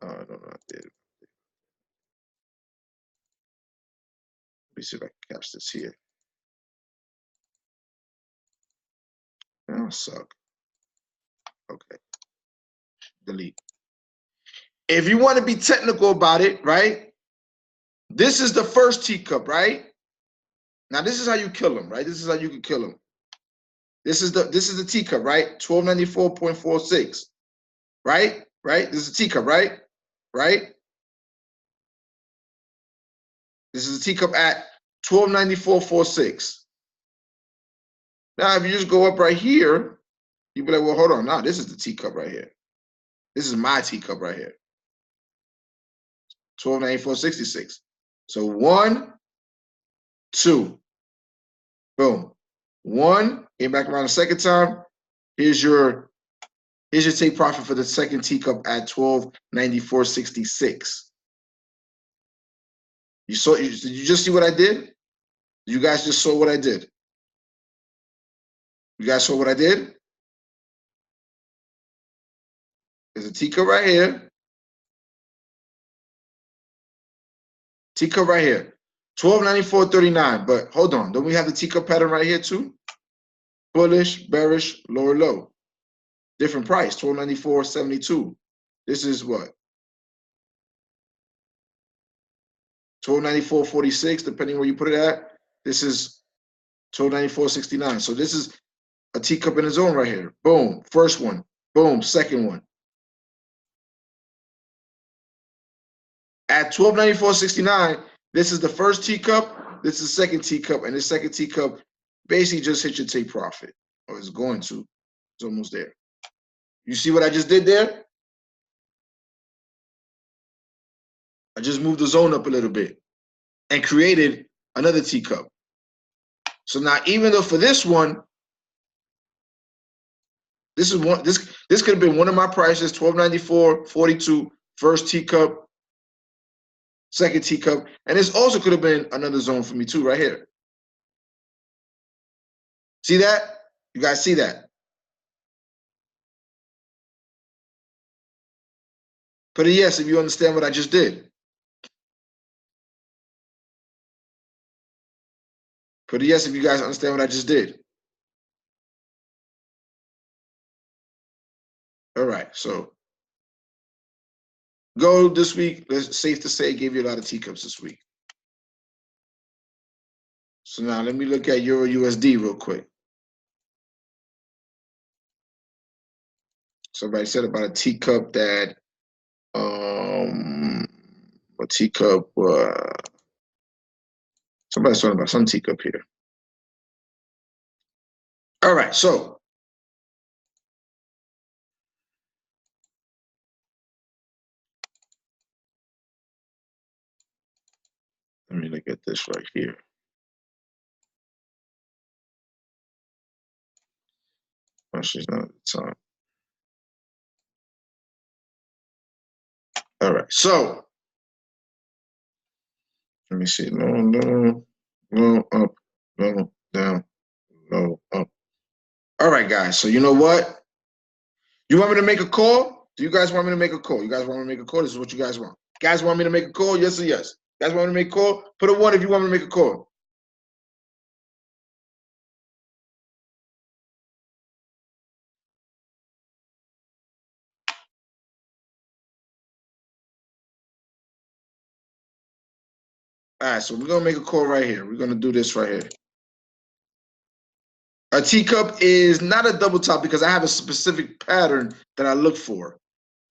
I don't know. Let me see if I can catch this here. Oh, suck. Okay. Delete. If you want to be technical about it, right? This is the first teacup, right? Now this is how you kill them, right? This is how you can kill them. This is the teacup, right? 1294.46, right? Right? This is a teacup, right? Right? This is a teacup at 1294.46. Now, if you just go up right here, you'd be like, well, hold on. Now, this is the teacup right here. This is my teacup right here. 1294.66. So 1, 2. Boom. 1, came back around the second time. Here's your take profit for the second teacup at 1294.66. Did you just see what I did? You guys just saw what I did. You guys saw what I did? There's a teacup right here. Teacup right here. 1294.39. But hold on. Don't we have the teacup pattern right here too? Bullish, bearish, lower low. Different price. 1294.72. This is what? 1294.46, depending where you put it at. This is 1294.69. So this is a teacup in its own right here. Boom. First one. Boom. Second one. At 1294.69, this is the first teacup. This is the second teacup. And the second teacup basically just hit your take profit. Or it's going to. It's almost there. You see what I just did there? I just moved the zone up a little bit and created another teacup. So now, even though for this one, this could have been one of my prices, $12.94, 42, first teacup, second teacup, and this also could have been another zone for me too, right here. See that? You guys see that? Put a yes if you understand what I just did. Put a yes if you guys understand what I just did. All right, so gold this week, it's safe to say, gave you a lot of teacups this week. So now let me look at Euro USD real quick. Somebody said about a teacup that, a teacup, somebody's talking about some teacup here. All right, so let me look at this right here. Oh, she's not at the time. All right, so let me see. Low, up, low, down, low, up. All right, guys. So you know what? You want me to make a call? Do you guys want me to make a call? You guys want me to make a call? This is what you guys want. Guys want me to make a call? Yes or yes? Guys want me to make a call? Put a 1 if you want me to make a call. All right, so we're gonna make a call right here. We're gonna do this right here. A teacup is not a double top because I have a specific pattern that I look for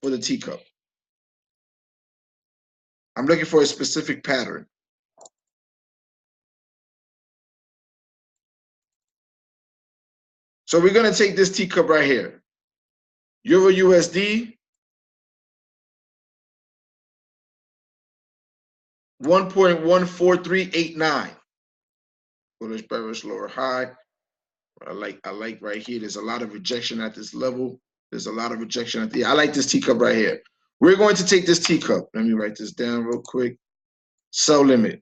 the teacup. I'm looking for a specific pattern. So we're gonna take this teacup right here. Euro USD, 1.14389. Bullish, bearish, lower high. I like right here. There's a lot of rejection at this level. There's a lot of rejection at the. I like this teacup right here. We're going to take this teacup. Let me write this down real quick. Sell limit.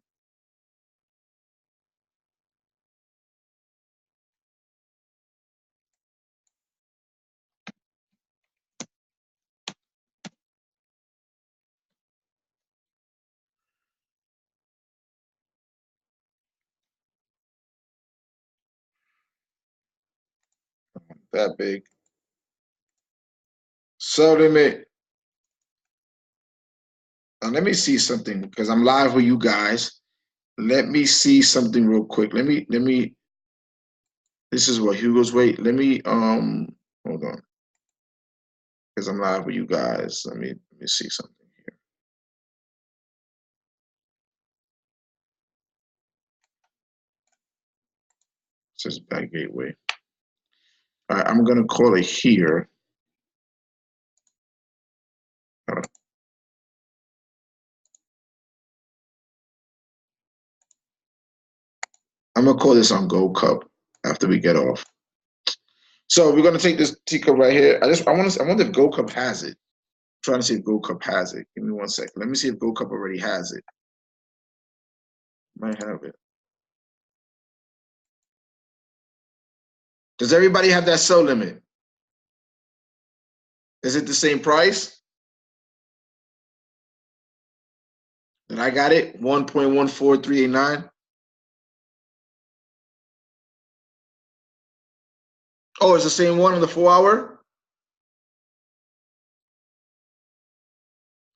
That big. Sell limit. Now let me see something because I'm live with you guys. Let me see something real quick. Let me. This is what Hugo's wait. Let me hold on because I'm live with you guys. Let me see something here. It says back gateway. All right, I'm gonna call it here. All right. I'm gonna call this on Gold Cup after we get off. So we're gonna take this teacup right here. I wonder if Gold Cup has it. I'm trying to see if Gold Cup has it. Give me 1 second. Let me see if Gold Cup already has it. Might have it. Does everybody have that sell limit? Is it the same price? Then I got it, 1.14389. Oh, it's the same one on the 4-hour?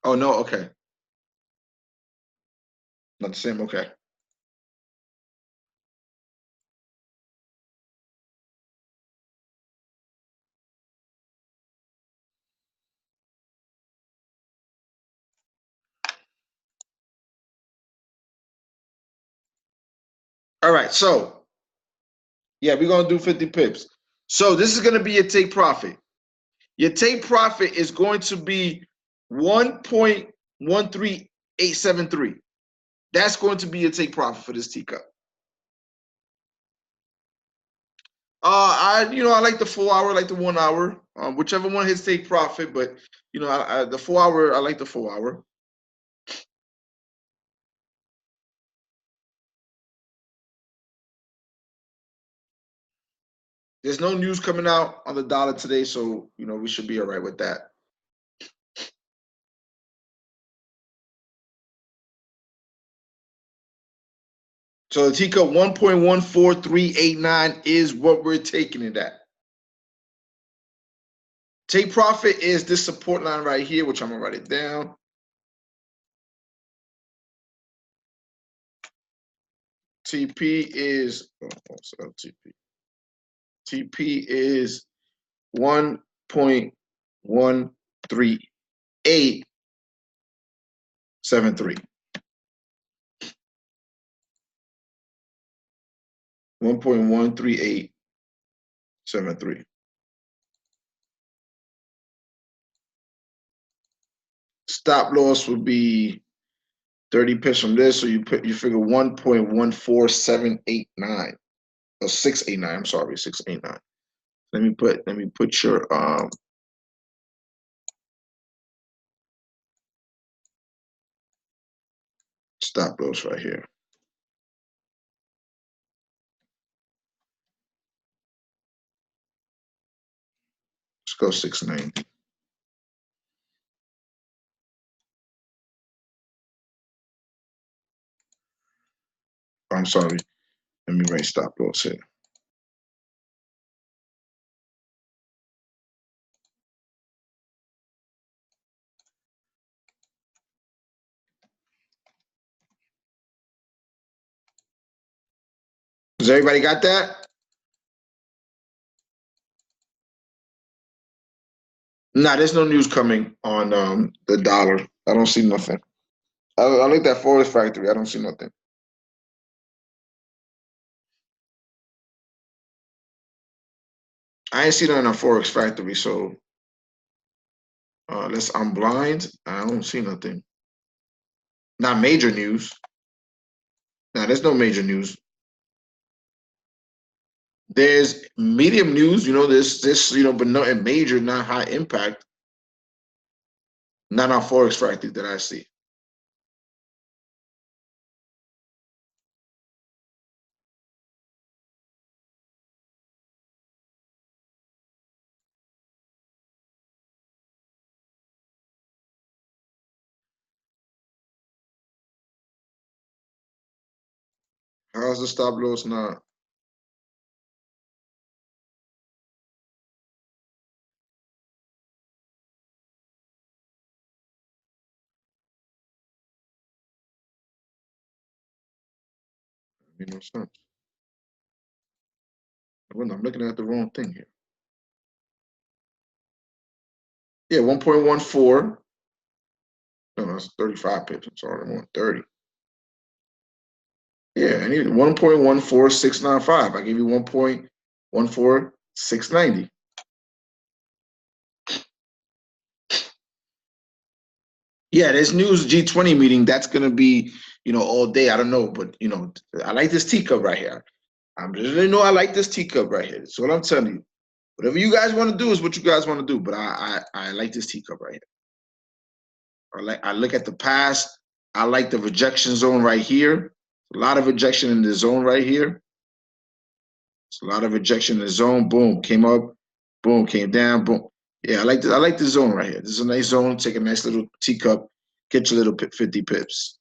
Oh, no, okay. Not the same, okay. All right, so, yeah, we're going to do 50 pips. So this is going to be your take profit. Your take profit is going to be 1.13889. 873. That's going to be a take profit for this teacup. I like the 4 hour, I like the 1 hour, whichever one hits take profit. But the 4 hour, I like the 4 hour. There's no news coming out on the dollar today, so we should be all right with that. So the teacup 1.14389 is what we're taking it at. Take profit is this support line right here, which I'm gonna write it down. TP is TP is 1.13873. 1.13873. Stop loss would be 30 pips from this, so you figure 1.14789 or 689. I'm sorry, 689. Let me put your stop loss right here. Let's go 690. I'm sorry. Let me write stop loss here. Does everybody got that? Nah, there's no news coming on the dollar. I don't see nothing. I looked at Forex Factory. I don't see nothing. I ain't seen nothing on Forex Factory, so unless I'm blind, I don't see nothing. Not major news. Nah, there's no major news. There's medium news, this, but not major, not high impact. Not on Forex Factory that I see. How's the stop loss not? Make no sense. I'm looking at the wrong thing here. Yeah, 1.14. No, that's 35 pips. I'm sorry, I want 30. Yeah, I need 1.14695. I gave you 1.14690. Yeah, this news G20 meeting, that's gonna be, all day. I don't know, but I like this teacup right here. I'm just letting you know I like this teacup right here. That's what I'm telling you. Whatever you guys want to do is what you guys want to do. But I like this teacup right here. I look at the past. I like the rejection zone right here. A lot of rejection in the zone right here. It's a lot of rejection in the zone. Boom, came up. Boom, came down. Boom. Yeah, I like the zone right here. This is a nice zone. Take a nice little teacup. Get your little 50 pips.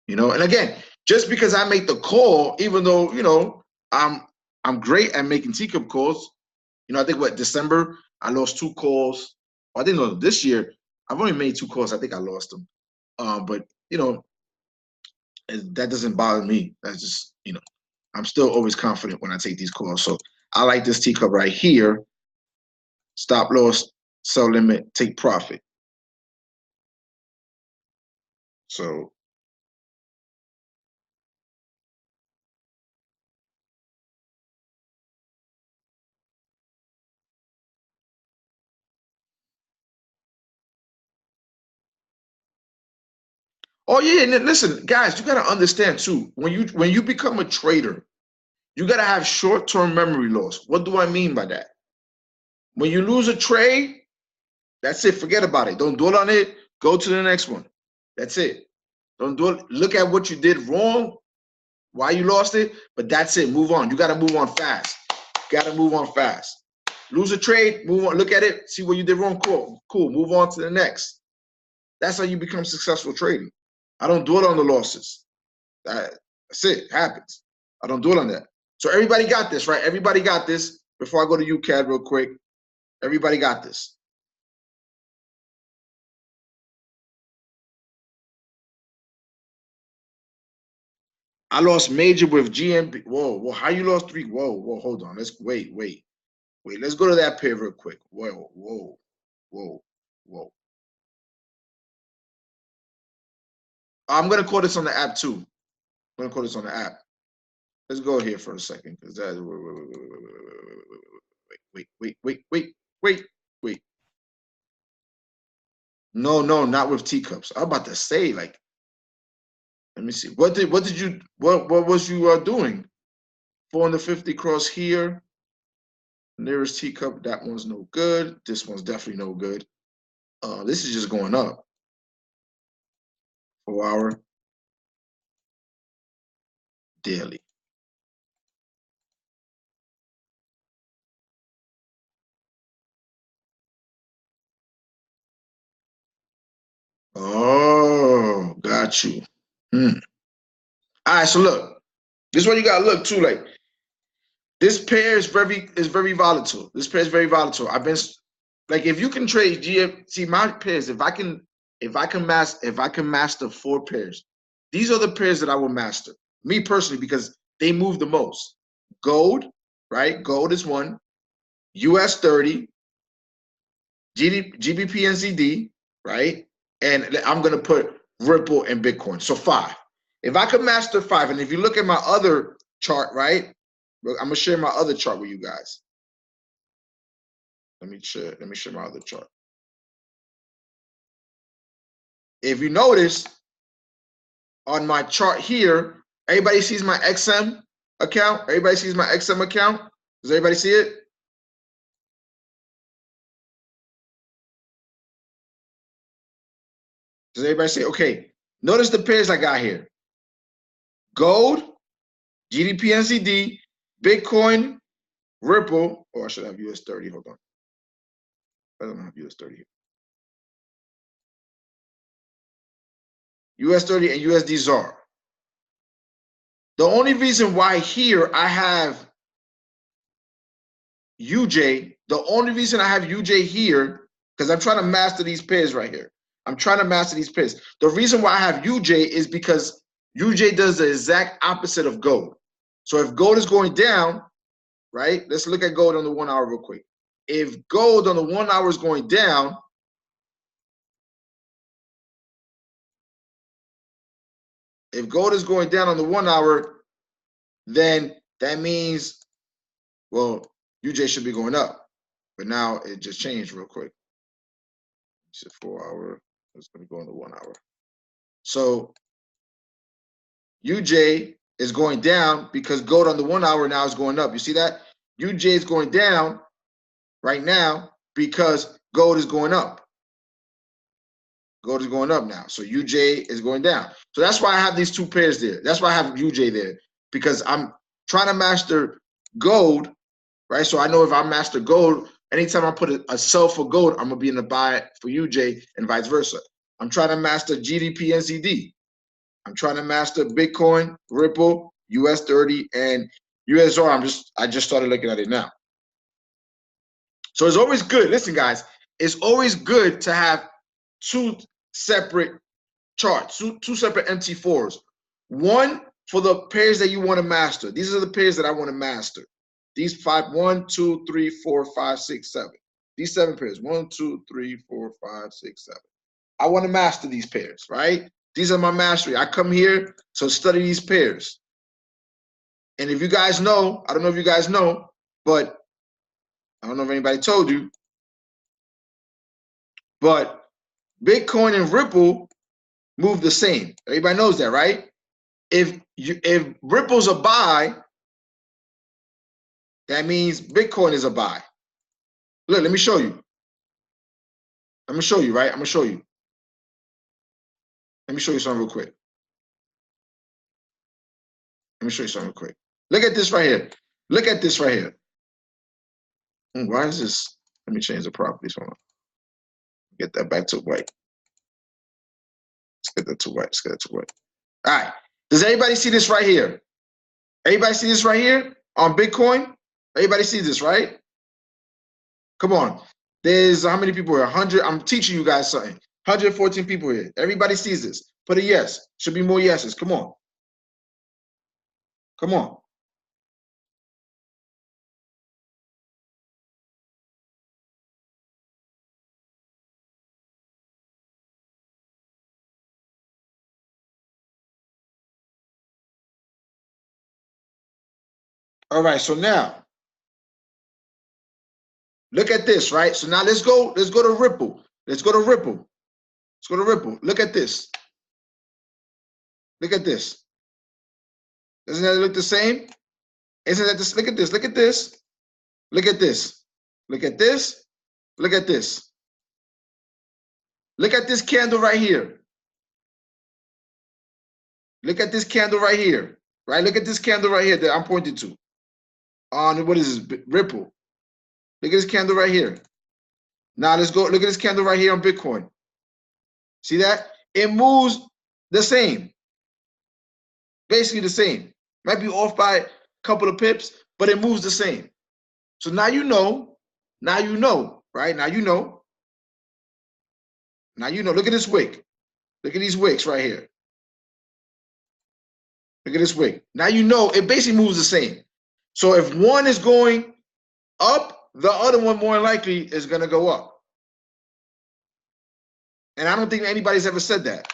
And again, just because I make the call, even though I'm great at making teacup calls. I think December I lost 2 calls. I didn't know this year I've only made 2 calls. I think I lost them. But that doesn't bother me. That's just I'm still always confident when I take these calls. So I like this teacup right here. Stop loss, sell limit, take profit. So Oh yeah, and listen, guys, you gotta understand too. When you become a trader, you gotta have short-term memory loss. What do I mean by that? When you lose a trade, that's it. Forget about it. Don't dwell on it. Go to the next one. That's it. Don't dwell. Look at what you did wrong, why you lost it, but that's it. Move on. You gotta move on fast. Gotta move on fast. Lose a trade, move on. Look at it. See what you did wrong. Cool. Cool. Move on to the next. That's how you become successful trading. I don't dwell on the losses. That's it. It happens. I don't dwell on that. So everybody got this, right? Everybody got this. Before I go to you, Cad, real quick. Everybody got this. I lost major with GMP. Whoa. How you lost 3? Whoa. Hold on. Let's wait. Let's go to that pair real quick. Whoa. I'm gonna call this on the app too. I'm gonna call this on the app. Let's go here for a second, because that. Wait. No, not with teacups. I'm about to say, like, let me see. What was you doing? 450 cross here. Nearest teacup. That one's no good. This one's definitely no good. This is just going up. 4 hour daily. Oh, got you. All right, so look, this is what you gotta look too. Like, this pair is very volatile. This pair is very volatile. I've been like, if you can trade GM, see my pairs. If I can master 4 pairs, these are the pairs that I will master. Me personally, because they move the most. Gold, right? Gold is one. US 30, GBP and ZD, right? And I'm gonna put Ripple and Bitcoin. So 5. If I could master 5, and if you look at my other chart, right? I'm gonna share my other chart with you guys. Let me share my other chart. If you notice on my chart here, everybody sees my XM account. Everybody sees my XM account. Does everybody see it? Does everybody see? Okay. Notice the pairs I got here: gold, GDP NCD, Bitcoin, Ripple. Oh, I should have US 30. Hold on. I don't have US 30 here. US 30 and USD ZAR. The only reason why here I have UJ, the only reason I have UJ here, because I'm trying to master these pairs right here. I'm trying to master these pairs. The reason why I have UJ is because UJ does the exact opposite of gold. So if gold is going down, right? Let's look at gold on the 1 hour real quick. If gold on the 1 hour is going down, if gold is going down on the 1 hour, then that means, well, UJ should be going up. But now it just changed real quick. It's a 4 hour. It's going to go on the 1 hour. So UJ is going down because gold on the 1 hour now is going up. You see that? UJ is going down right now because gold is going up. Gold is going up now. So UJ is going down. So that's why I have these 2 pairs there. That's why I have UJ there, because I'm trying to master gold, right? So I know if I master gold, anytime I put a sell for gold, I'm going to be in the buy for UJ and vice versa. I'm trying to master GDP and ZD. I'm trying to master Bitcoin, Ripple, US 30, and USR. I just started looking at it now. So it's always good. Listen, guys, it's always good to have 2 separate charts, 2 separate MT4s. One for the pairs that you want to master. These are the pairs that I want to master. These 5, 1, 2, 3, 4, 5, 6, 7. These 7 pairs. 1, 2, 3, 4, 5, 6, 7. I want to master these pairs, right? These are my mastery. I come here to study these pairs. And if you guys know, I don't know if you guys know, but I don't know if anybody told you, but Bitcoin and Ripple move the same. Everybody knows that, right? If Ripple's a buy, that means Bitcoin is a buy. Look, let me show you. I'm gonna show you, right? I'm gonna show you. Let me show you something real quick. Let me show you something real quick. Look at this right here. Look at this right here. Why is this? Let me change the properties. Hold on. Get that back to white. Let's get that to white. Let's get that to white. All right. Does everybody see this right here? Everybody see this right here on Bitcoin? Everybody see this, right? Come on. There's how many people here? 100. I'm teaching you guys something. 114 people here. Everybody sees this. Put a yes. Should be more yeses. Come on. Come on. All right, so now look at this, right? So now let's go to Ripple. Let's go to Ripple. Let's go to Ripple. Look at this. Look at this. Doesn't that look the same? Isn't that this? Look at this. Look at this. Look at this. Look at this. Look at this. Look at this candle right here. Look at this candle right here. Right? Look at this candle right here that I'm pointing to. On what is this? Ripple. Look at this candle right here. Now let's go. Look at this candle right here on Bitcoin. See that? It moves the same. Basically the same. Might be off by a couple of pips, but it moves the same. So now you know. Now you know, right? Now you know. Now you know. Look at this wick. Look at these wicks right here. Look at this wick. Now you know it basically moves the same. So if one is going up, the other one more than likely is going to go up. And I don't think anybody's ever said that.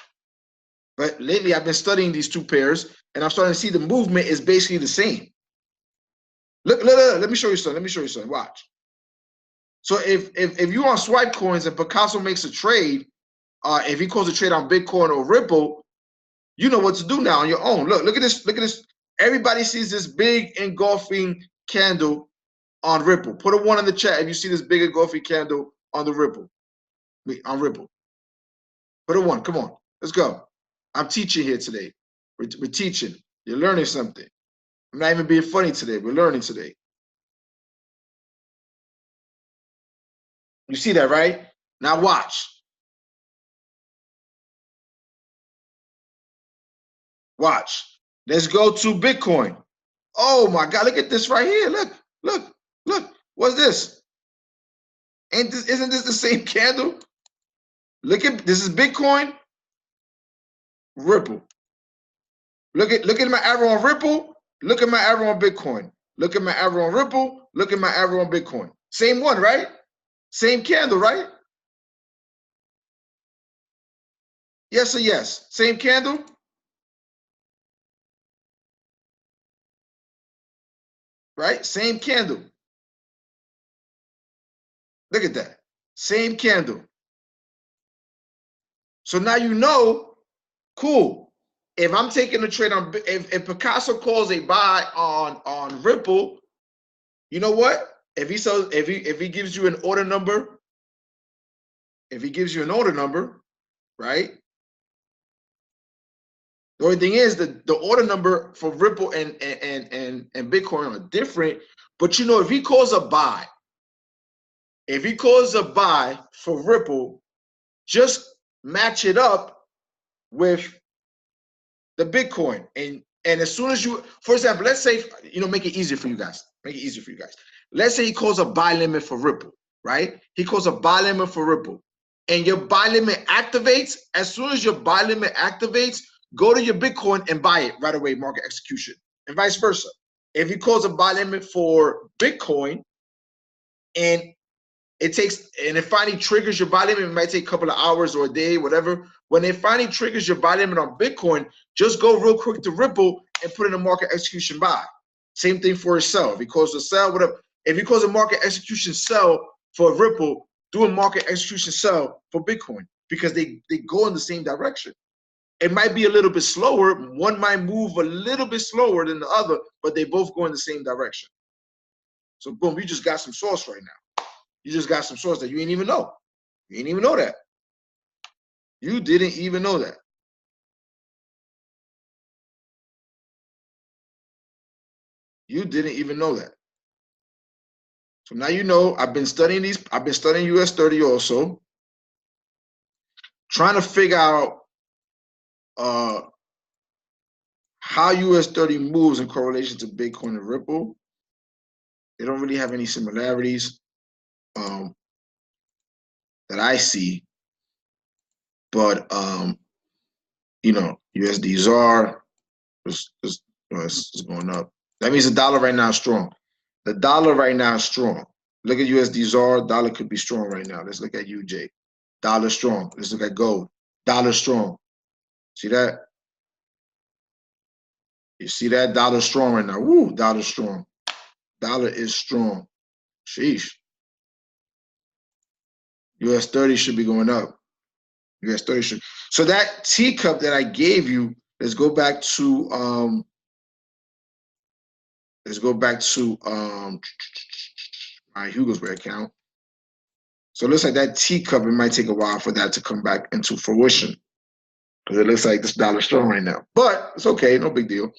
But lately I've been studying these two pairs, and I'm starting to see the movement is basically the same. Look, let me show you something. Let me show you something. Watch. So if you on swipe coins and Picasso makes a trade, if he calls a trade on Bitcoin or Ripple, you know what to do now on your own. Look at this. Look at this. Everybody sees this big engulfing candle on Ripple. Put a 1 in the chat if you see this big engulfing candle on the Ripple. On Ripple. Put a 1. Come on. Let's go. I'm teaching here today. We're teaching. You're learning something. I'm not even being funny today. We're learning today. You see that, right? Now watch. Watch. Let's go to Bitcoin. Oh my God, look at this right here. Look. What's this? Isn't this the same candle? Look at this is Bitcoin, Ripple. Look at my arrow on Ripple. Look at my arrow on Bitcoin. Look at my arrow on Ripple. Look at my arrow on Bitcoin. Same one, right? Same candle, right? Yes or yes? Same candle? Right? Same candle. Look at that. Same candle. So now you know, cool. If I'm taking a trade on, if Picasso calls a buy on Ripple, you know what? If he gives you an order number, right? The only thing is that the order number for Ripple and Bitcoin are different. But you know, if he calls a buy for Ripple, just match it up with the Bitcoin. And as soon as you, for example, let's say, make it easier for you guys. Let's say he calls a buy limit for Ripple, right? He calls a buy limit for Ripple. And your buy limit activates. As soon as your buy limit activates, go to your Bitcoin and buy it right away, market execution, and vice versa. If he calls a buy limit for Bitcoin and it finally triggers your buy limit, it might take a couple of hours or a day, whatever. When it finally triggers your buy limit on Bitcoin, just go real quick to Ripple and put in a market execution buy. Same thing for a sell. If he calls a sell, whatever. If he calls a market execution sell for Ripple, do a market execution sell for Bitcoin because they go in the same direction. it might be a little bit slower. One might move a little bit slower than the other, but they both go in the same direction. So boom, you just got some sauce right now. You just got some sauce that you didn't even know. You didn't even know that. You didn't even know that. You didn't even know that. So now you know. I've been studying these. I've been studying US 30 also, trying to figure out how US 30 moves in correlation to Bitcoin and Ripple. They don't really have any similarities that I see, but you know, USD ZAR is going up. That means the dollar right now is strong. The dollar right now is strong. Look at USD ZAR. Dollar could be strong right now. Let's look at UJ. Dollar strong. Let's look at gold. Dollar strong. See that? You see that? Dollar strong right now. Woo, dollar strong. Dollar is strong. Sheesh. US 30 should be going up. US 30 should. So that teacup that I gave you, let's go back to my Hugo's Way account. So it looks like that teacup, it might take a while for that to come back into fruition. Because it looks like this dollar strong right now. But it's okay, no big deal.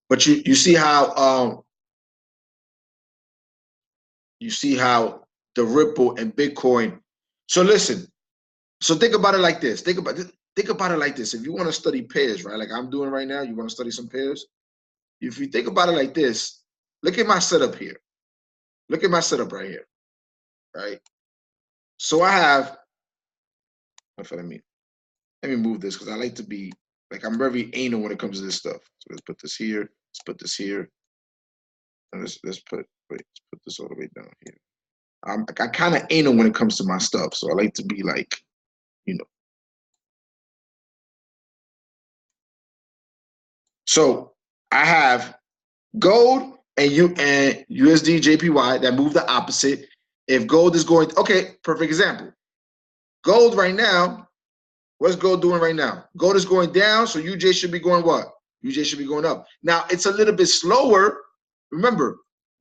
But you see how the Ripple and Bitcoin. So listen, so think about it like this. Think about it like this. If you want to study pairs, right? Like I'm doing right now, you want to study some pairs. If you think about it like this, look at my setup here. Look at my setup right here. Right. So I have, let me move this because I like to be like I'm very anal when it comes to this stuff. So let's put this here. Let's put this here. And let's put this all the way down here. I kind of anal when it comes to my stuff, so I like to be like, you know. So I have gold and USD JPY that move the opposite. If gold is going, okay, perfect example. Gold right now, what's gold doing right now? Gold is going down, so UJ should be going what? UJ should be going up. Now it's a little bit slower. Remember,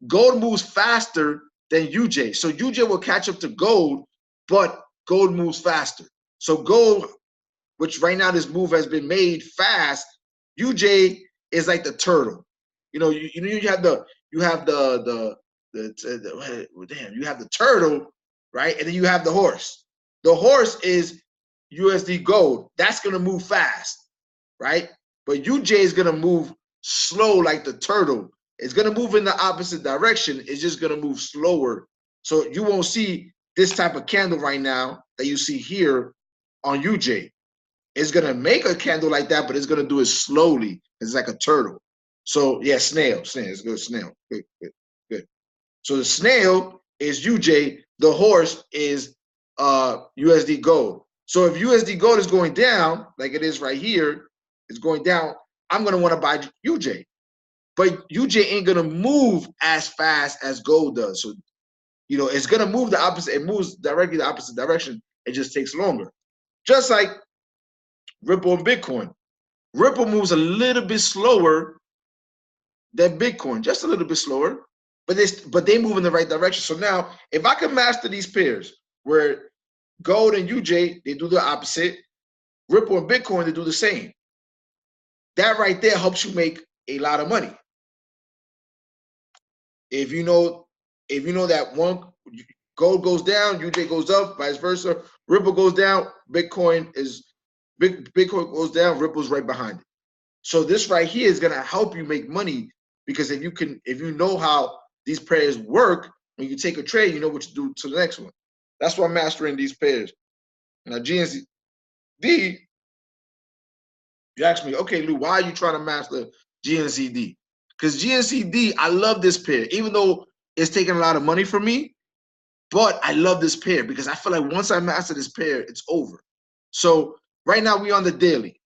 gold moves faster than UJ, so UJ will catch up to gold, but gold moves faster. So gold, which right now this move has been made fast, UJ is like the turtle. You know, you have the turtle, right? And then you have the horse. The horse is USD gold. That's gonna move fast, right? But UJ is gonna move slow like the turtle. It's gonna move in the opposite direction. It's just gonna move slower. So you won't see this type of candle right now that you see here on UJ. It's gonna make a candle like that, but it's gonna do it slowly. It's like a turtle. So yeah, snail. It's good. Snail. Good. So the snail is UJ. The horse is USD gold. So if USD gold is going down, like it is right here, it's going down. I'm gonna want to buy UJ, but UJ ain't gonna move as fast as gold does. So you know it's gonna move the opposite. It moves directly the opposite direction. It just takes longer. Just like Ripple and Bitcoin. Ripple moves a little bit slower than Bitcoin, just a little bit slower, but they move in the right direction. So now, if I can master these pairs, where gold and UJ they do the opposite, Ripple and Bitcoin they do the same. That right there helps you make a lot of money. If you know that one gold goes down, UJ goes up, vice versa. Ripple goes down, Bitcoin goes down, Ripple's right behind it. So this right here is gonna help you make money because if you know how these pairs work, when you take a trade, you know what to do to the next one. That's why I'm mastering these pairs. Now GNCD, you ask me, okay, Lou, why are you trying to master GNCD? Because GNCD, I love this pair, even though it's taking a lot of money from me, but I love this pair because I feel like once I master this pair, it's over. So right now we on the daily.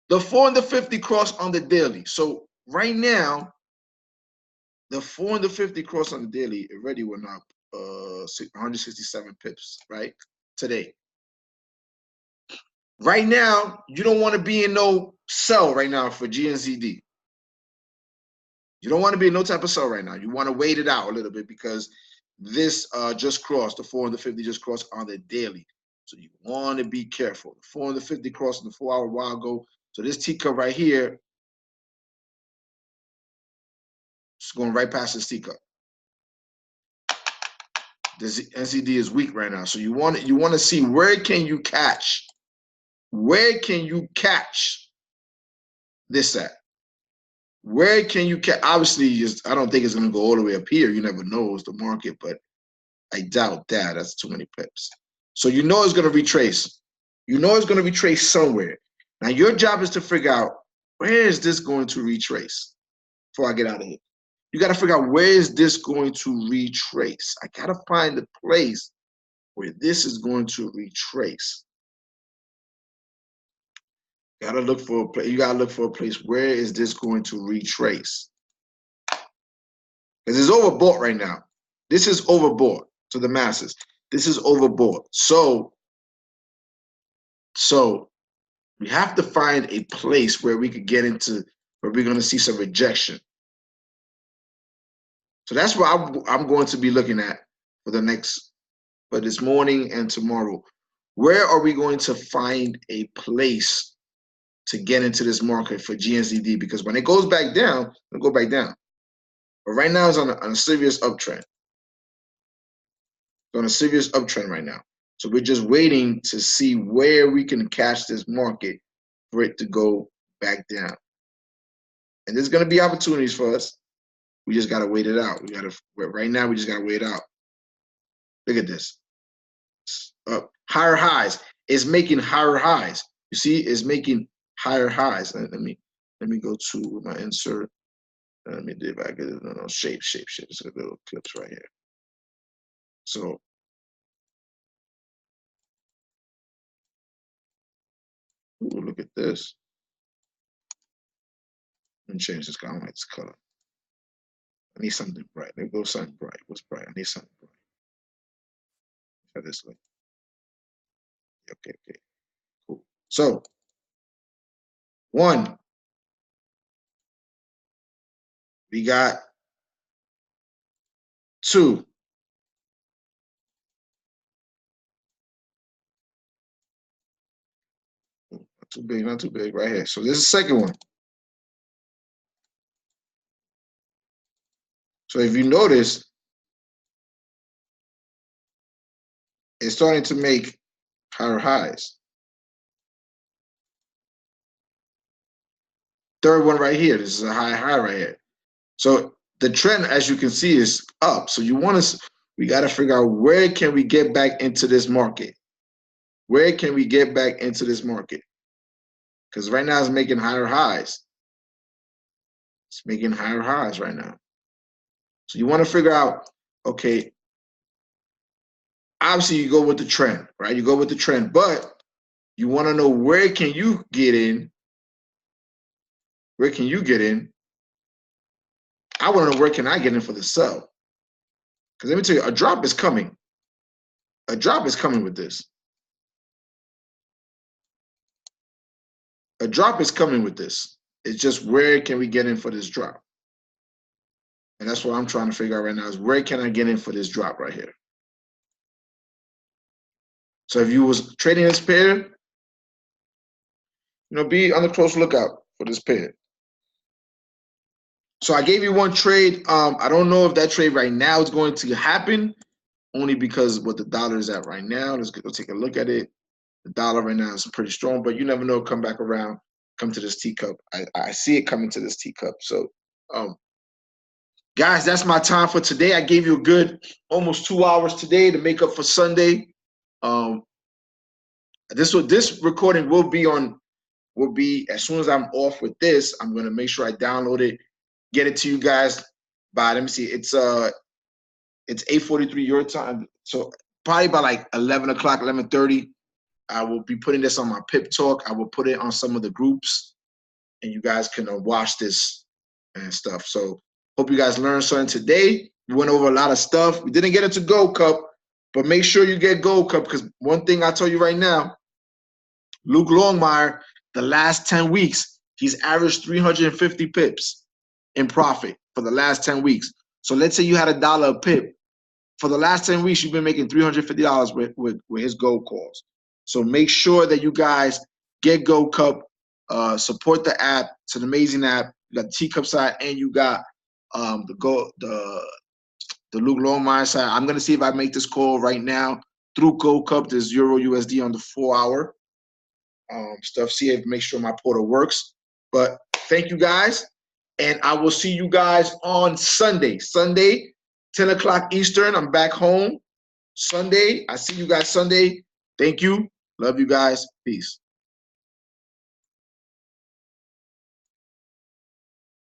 The 4 and the 50 cross on the daily. So right now, the 4 and the 50 cross on the daily already went up 167 pips, right? Today. Right now, you don't want to be in no sell right now for GNZD. You don't want to be in no type of sell right now. You want to wait it out a little bit because this just crossed, the 450 just crossed on the daily. So you want to be careful. The 450 crossed in the 4 hour while ago. So this teacup right here is going right past this teacup. This NCD is weak right now. So you want to see where can you catch? Where can you catch this at? Where can you catch? Obviously, I don't think it's going to go all the way up here. You never know. It's the market, but I doubt that. That's too many pips. So you know it's going to retrace. You know it's going to retrace somewhere. Now your job is to figure out where is this going to retrace before I get out of here. You got to figure out where is this going to retrace. I got to find the place where this is going to retrace. You gotta look for a place. You gotta look for a place. Where is this going to retrace? Because it's overbought right now. This is overbought to the masses. This is overbought. So we have to find a place where we could get into where we're going to see some rejection. So that's what I'm going to be looking at for this morning and tomorrow. Where are we going to find a place to get into this market for GNZD? Because when it goes back down, it'll go back down. But right now it's on a serious uptrend. It's on a serious uptrend right now. So we're just waiting to see where we can catch this market for it to go back down. And there's going to be opportunities for us. We just got to wait it out. Right now, we just got to wait it out. Look at this. Higher highs. It's making higher highs. You see, it's making higher highs. Let me go to my insert. Let me do it back. No, shape. It's a little clips right here. So ooh, look at this. Let me change this. I don't like this color. I need something bright. There goes something bright. What's bright? I need something bright. Try this way. Okay, cool. So, one, we got two. Not too big, right here. So this is the second one. So if you notice, it's starting to make higher highs. Third one right here. This is a high right here. So the trend, as you can see, is up. So we got to figure out where can we get back into this market? Where can we get back into this market? Because right now it's making higher highs. It's making higher highs right now. So you want to figure out, okay, obviously you go with the trend, right? You go with the trend, but you want to know where can you get in? Where can you get in? I want to know where can I get in for the sell? Because let me tell you, a drop is coming. A drop is coming with this. A drop is coming with this. It's just where can we get in for this drop? And that's what I'm trying to figure out right now is where can I get in for this drop right here? So if you was trading this pair, be on the close lookout for this pair. So I gave you one trade. I don't know if that trade right now is going to happen, only because what the dollar is at right now. Let's take a look at it. The dollar right now is pretty strong, but you never know. Come back around, come to this teacup. I see it coming to this teacup. So, guys, that's my time for today. I gave you a good almost 2 hours today to make up for Sunday. This recording will be as soon as I'm off with this. I'm gonna make sure I download it, get it to you guys by, let me see, it's 8:43 your time, so probably by like 11 o'clock, 11:30. I will be putting this on my Pip Talk. I will put it on some of the groups, and you guys can watch this and stuff. So hope you guys learned something today. We went over a lot of stuff. We didn't get into Gold Cup, but make sure you get Gold Cup, because one thing I tell you right now, Luke Longmire, the last 10 weeks, he's averaged 350 pips in profit for the last 10 weeks. So let's say you had $1 a pip. For the last 10 weeks, you've been making $350 with his gold calls. So make sure that you guys get Gold Cup, support the app. It's an amazing app. You got the Teacup side and you got the Luke Longmire side. I'm gonna see if I make this call right now through Gold Cup. There's Euro USD on the 4-hour stuff. See if make sure my portal works. But thank you guys, and I will see you guys on Sunday. Sunday, 10 o'clock Eastern. I'm back home. Sunday, I see you guys Sunday. Thank you. Love you guys. Peace.